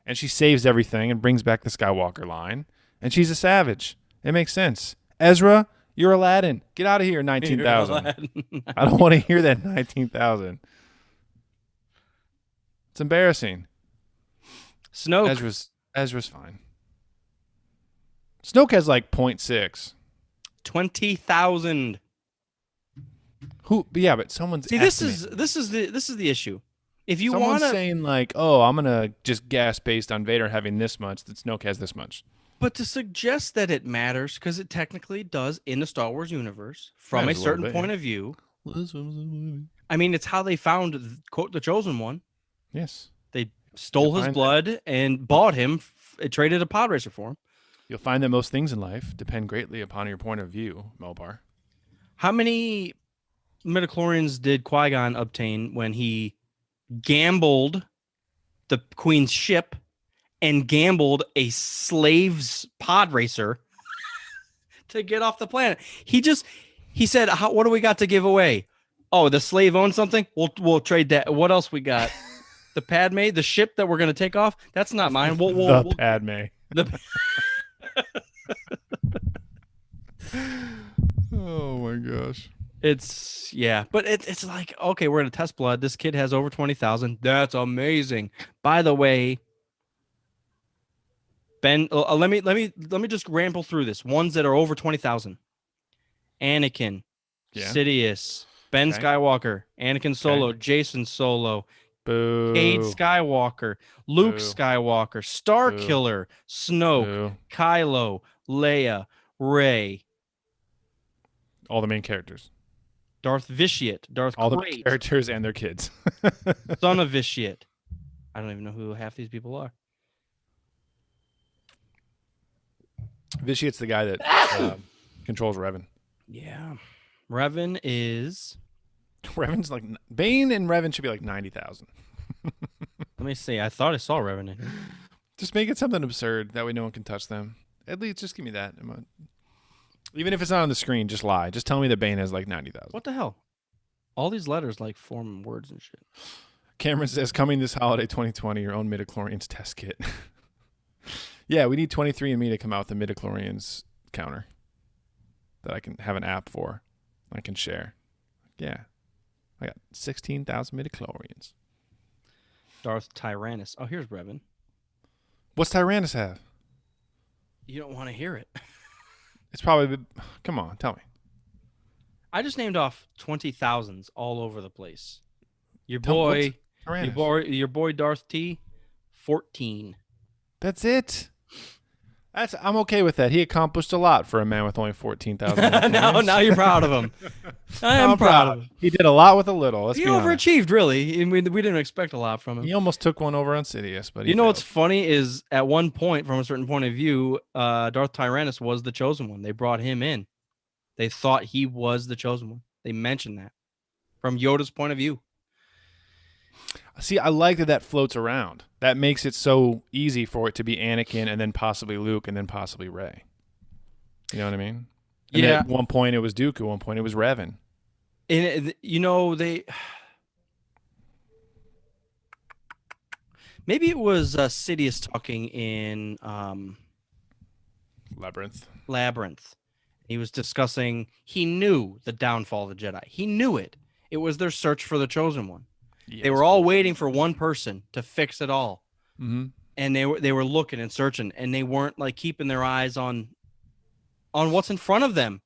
and she saves everything and brings back the Skywalker line. And she's a savage. It makes sense. Ezra, you're Aladdin. Get out of here, 19,000. I don't want to hear that 19,000. It's embarrassing. Snoke. Ezra's fine. Snoke has like 0.6. 20,000. Who? Yeah, but someone's. See, this is the issue. If you someone's want saying like, oh, I'm gonna just guess based on Vader having this much, that Snoke has this much. But to suggest that it matters, because it technically does in the Star Wars universe, from a certain point of view. I mean, it's how they found, quote, the Chosen One. Yes. They stole his blood and bought him, traded a pod racer for him. You'll find that most things in life depend greatly upon your point of view, Melbar. How many midichlorians did Qui-Gon obtain when he gambled the Queen's ship and gambled a slave's pod racer to get off the planet? He said, what do we got to give away? Oh, the slave owns something? We'll trade that. What else we got? The Padme, the ship that we're going to take off? That's not mine. We'll Padme. Oh my gosh. But it's like, okay, we're gonna test blood. This kid has over 20,000. That's amazing. By the way, Ben, let me just ramble through this. Ones that are over 20,000. Anakin, Sidious, Ben Skywalker, Anakin Solo, Jason Solo, Cade Skywalker, Luke Skywalker, Starkiller, Snoke, Kylo, Leia, Rey. All the main characters. Darth Vitiate, Darth all Krayt, the characters and their kids. Son of Vitiate. I don't even know who half these people are. Vitiate's the guy that controls Revan. Yeah. Revan is... Revan's like... Bane and Revan should be like 90,000. Let me see. I thought I saw Revan in here. Just make it something absurd. That way no one can touch them. At least just give me that. Even if it's not on the screen, just lie. Just tell me that Bane has like 90,000. What the hell? All these letters like form words and shit. Cameron says, coming this holiday 2020, your own midichlorians test kit. Yeah, we need 23andMe to come out with the midichlorians counter that I can have an app for. I can share. Yeah. I got 16,000 midichlorians. Darth Tyrannus. Oh, here's Revan. What's Tyrannus have? You don't want to hear it. It's probably... Come on, tell me. I just named off 20,000s all over the place. Your boy Darth T, 14. That's it. I'm okay with that. He accomplished a lot for a man with only 14,000. now you're proud of him. I am proud of him. He did a lot with a little. He overachieved, really. We didn't expect a lot from him. He almost took one over on Sidious, but you know what's funny is at one point, from a certain point of view, Darth Tyrannus was the chosen one. They brought him in. They thought he was the chosen one. They mentioned that from Yoda's point of view. See, I like that floats around. That makes it so easy for it to be Anakin and then possibly Luke and then possibly Rey. You know what I mean? And at one point it was Dooku. At one point it was Revan. And maybe it was Sidious talking in Labyrinth. He was discussing. He knew the downfall of the Jedi. He knew it. It was their search for the chosen one. Yes. They were all waiting for one person to fix it all. Mm-hmm. and they were looking and searching, and they weren't like keeping their eyes on what's in front of them.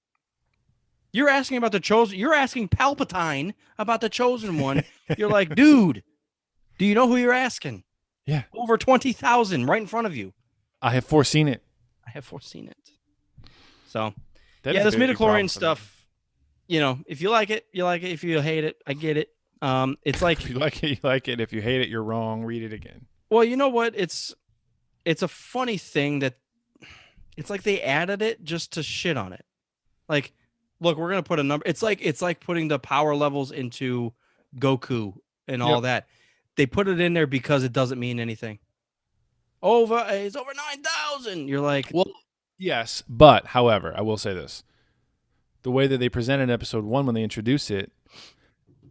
You're asking about the chosen. You're asking Palpatine about the chosen one. You're like, dude, do you know who you're asking? Yeah. Over 20,000 right in front of you. I have foreseen it. I have foreseen it. So, That yeah, is this a big problem midichlorian for me. stuff, you know, if you like it, you like it. If you hate it, I get it. It's like, If you like it, you like it. If you hate it, you're wrong. Read it again. well, you know what? It's a funny thing that it's like they added it just to shit on it. Like, look, we're gonna put a number. It's like putting the power levels into Goku and all that. They put it in there because it doesn't mean anything. It's over 9,000. You're like, Well, yes, but however, I will say this: the way that they presented episode 1 when they introduce it,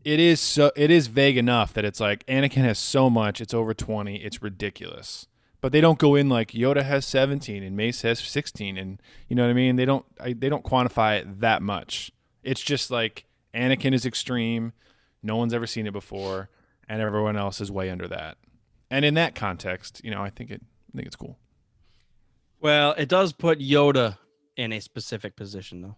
it is vague enough that it's like Anakin has so much, it's over 20, it's ridiculous. But they don't go in like Yoda has 17 and Mace has 16, and you know what I mean. They don't quantify it that much. It's just like Anakin is extreme, no one's ever seen it before, and everyone else is way under that. And in that context, you know, I think it's cool. well, it does put Yoda in a specific position, though.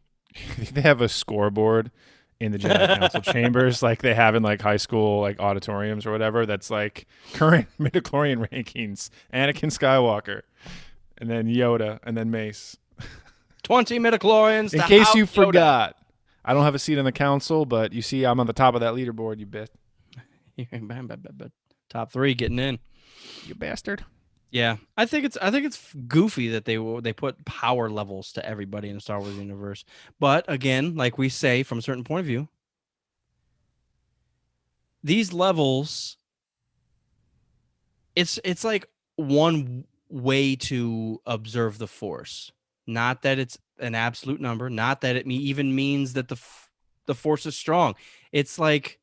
They have a scoreboard in the Jedi Council chambers, like they have in like high school like auditoriums or whatever. That's like current midichlorian rankings: Anakin Skywalker, and then Yoda, and then Mace. 20 midichlorians. In case you forgot, I don't have a seat on the council, but you see, I'm on the top of that leaderboard. You bet. Top 3 getting in. You bastard. Yeah, I think it's goofy that they put power levels to everybody in the Star Wars universe. But again, like we say, from a certain point of view, these levels, it's like one way to observe the Force. Not that it's an absolute number. Not that it even means that the Force is strong. It's like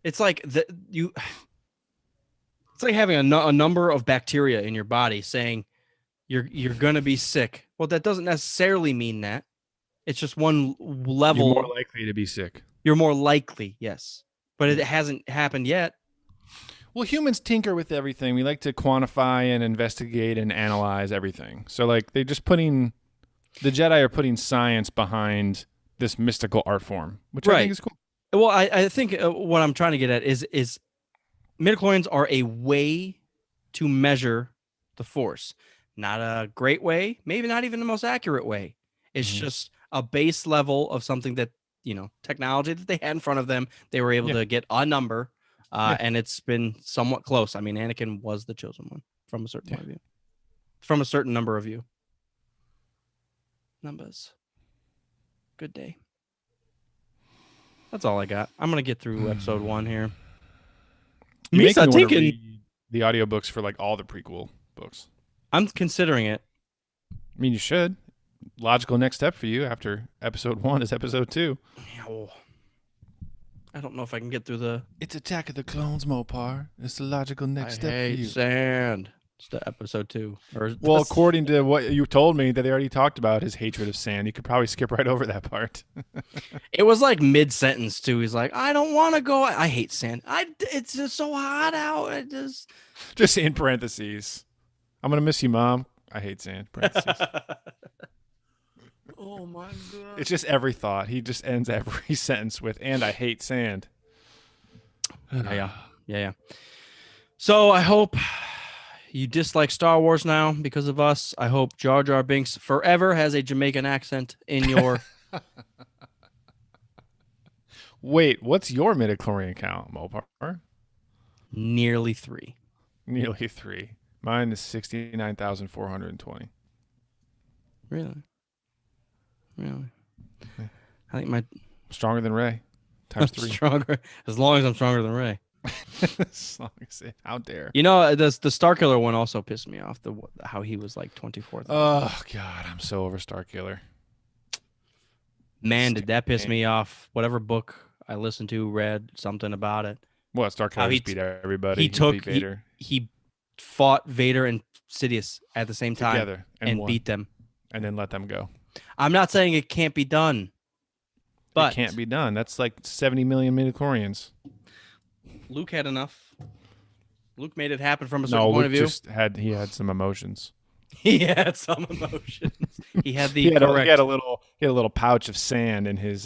It's like having a number of bacteria in your body saying you're gonna be sick. Well, that doesn't necessarily mean that. It's just one level. You're more likely to be sick. You're more likely, yes, but it hasn't happened yet. Well, humans tinker with everything. We like to quantify and investigate and analyze everything. So, like, the Jedi are putting science behind this mystical art form, which I think is cool. Well, I think what I'm trying to get at is midichlorians are a way to measure the Force. Not a great way, maybe not even the most accurate way. It's just a base level of something that, you know, technology that they had in front of them. They were able to get a number, and it's been somewhat close. I mean, Anakin was the chosen one from a certain point of view, from a certain number of you. Numbers. Good day. That's all I got. I'm going to get through episode 1 here. You make me Misa want to thinking read the audiobooks for like all the prequel books. I'm considering it. I mean, you should. Logical next step for you after episode 1 is episode 2. Yeah, well, I don't know if I can get through the. It's Attack of the Clones, Mopar. It's the logical next step I for you. hate sand. It's the episode 2. Well, according to what you told me that they already talked about his hatred of sand, you could probably skip right over that part. It was like mid-sentence too. He's like, I don't want to go. I hate sand. It's just so hot out. I just in parentheses. I'm gonna miss you, Mom. I hate sand. Parentheses. Oh my god. It's just every thought. He just ends every sentence with, and I hate sand. Yeah. So I hope you dislike Star Wars now because of us. I hope Jar Jar Binks forever has a Jamaican accent in your. Wait, what's your midichlorian count, Mopar? Nearly 3. Nearly 3. Mine is 69,420. Really? I think my Stronger than Ray. Times 3. stronger as long as I'm stronger than Ray. As long as it, how dare. You know, the Starkiller one also pissed me off. How he was like 24th. Oh God, I'm so over Starkiller. Man, did that piss me off. Whatever book I listened to, read something about it. What, Starkiller just beat everybody. He fought Vader and Sidious at the same time together and beat them. And then let them go. I'm not saying it can't be done. But it can't be done. That's like 70 million midichlorians. Luke had enough. Luke made it happen from a certain No, point Luke of view. just had some emotions. He had some emotions. He had the He had correct. a little pouch of sand in his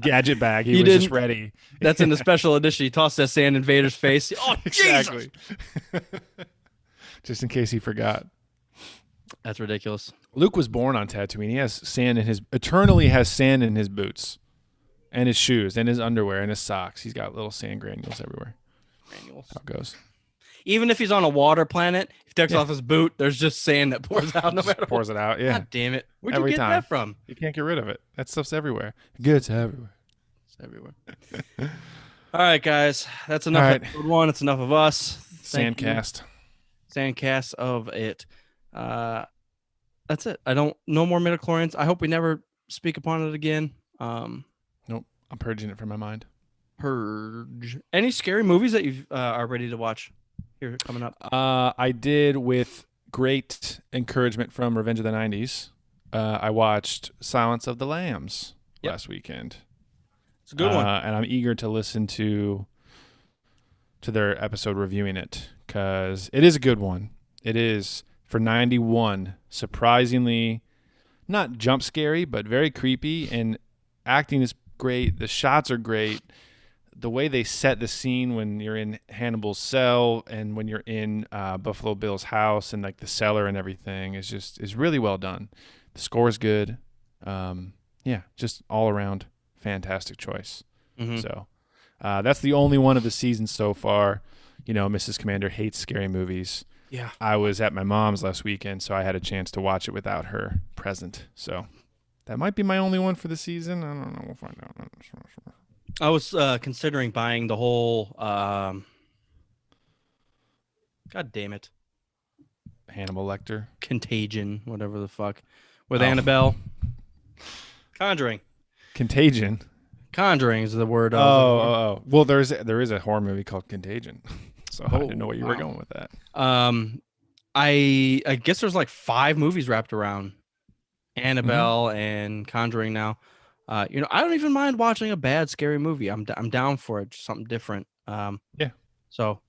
gadget bag. He You was just didn't- ready. That's in the special edition. He tossed that sand in Vader's face. Oh, Exactly. Jesus! Just in case he forgot. That's ridiculous. Luke was born on Tatooine. He has sand in his eternally has sand in his boots, and his shoes, and his underwear, and his socks. He's got little sand granules everywhere. Granules. How it goes. Even if he's on a water planet, if he takes off his boot, there's just sand that pours out no matter Pours what. it out. Yeah. God damn it. Where'd Every you get time. that from? You can't get rid of it. That stuff's everywhere. It gets everywhere. It's everywhere. All right, guys. That's enough All of right. episode 1. It's enough of us. Thank you. Sandcast. Sandcast of it. That's it. No more midichlorians. I hope we never speak upon it again. Nope. I'm purging it from my mind. Purge. Any scary movies that you are ready to watch here coming up? I did with great encouragement from Revenge of the 90s. I watched Silence of the Lambs last weekend. It's a good one. And I'm eager to listen to their episode reviewing it because it is a good one. It is, for 91, surprisingly not jump scary, but very creepy, and acting is great. The shots are great. The way they set the scene when you're in Hannibal's cell and when you're in Buffalo Bill's house and like the cellar and everything is really well done. The score is good. Just all around fantastic choice. Mm-hmm. So that's the only one of the seasons so far. You know, Mrs. Commander hates scary movies. Yeah. I was at my mom's last weekend, so I had a chance to watch it without her present. So that might be my only one for the season. I don't know. We'll find out. I was considering buying the whole. God damn it. Hannibal Lecter. Contagion, whatever the fuck. With Annabelle. Conjuring. Contagion. Conjuring is the word. Well, there is a horror movie called Contagion, so I didn't know what you were going with that. I guess there's like 5 movies wrapped around Annabelle and Conjuring now. I don't even mind watching a bad scary movie. I'm down for it, just something different. Yeah. So,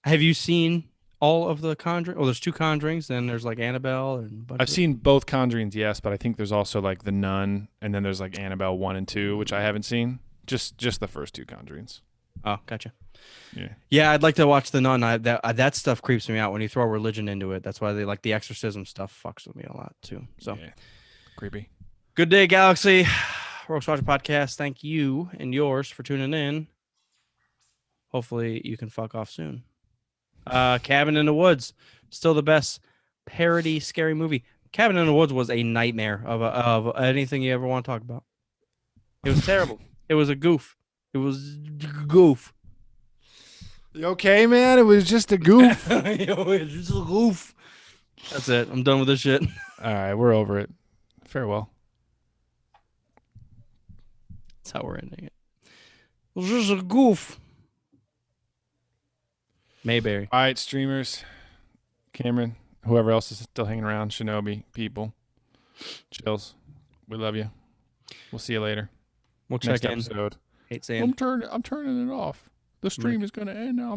have you seen all of the Conjuring? Oh, there's 2 Conjurings. Then there's like Annabelle and. I've seen both Conjurings, yes, but I think there's also like The Nun, and then there's like Annabelle 1 and 2, which I haven't seen. Just the first 2 Conjurings. Oh, gotcha. Yeah. Yeah, I'd like to watch The Nun. That stuff creeps me out when you throw religion into it. That's why they like the exorcism stuff fucks with me a lot too. So Yeah. Creepy. Good day, Galaxy. Rogues Watcher Podcast. Thank you and yours for tuning in. Hopefully you can fuck off soon. Cabin in the Woods, still the best parody scary movie. Cabin in the Woods was a nightmare of anything you ever want to talk about. It was terrible. It was a goof. It was goof. You okay, man? It was just a goof. It was just a goof. That's it. I'm done with this shit. All right, we're over it. Farewell. That's how we're ending it. It was just a goof. Mayberry. All right, streamers, Cameron, whoever else is still hanging around, Shinobi, people, chills. We love you. We'll see you later. We'll Next check in. episode. Hate saying. I'm turning it off. The stream is going to end now. I'm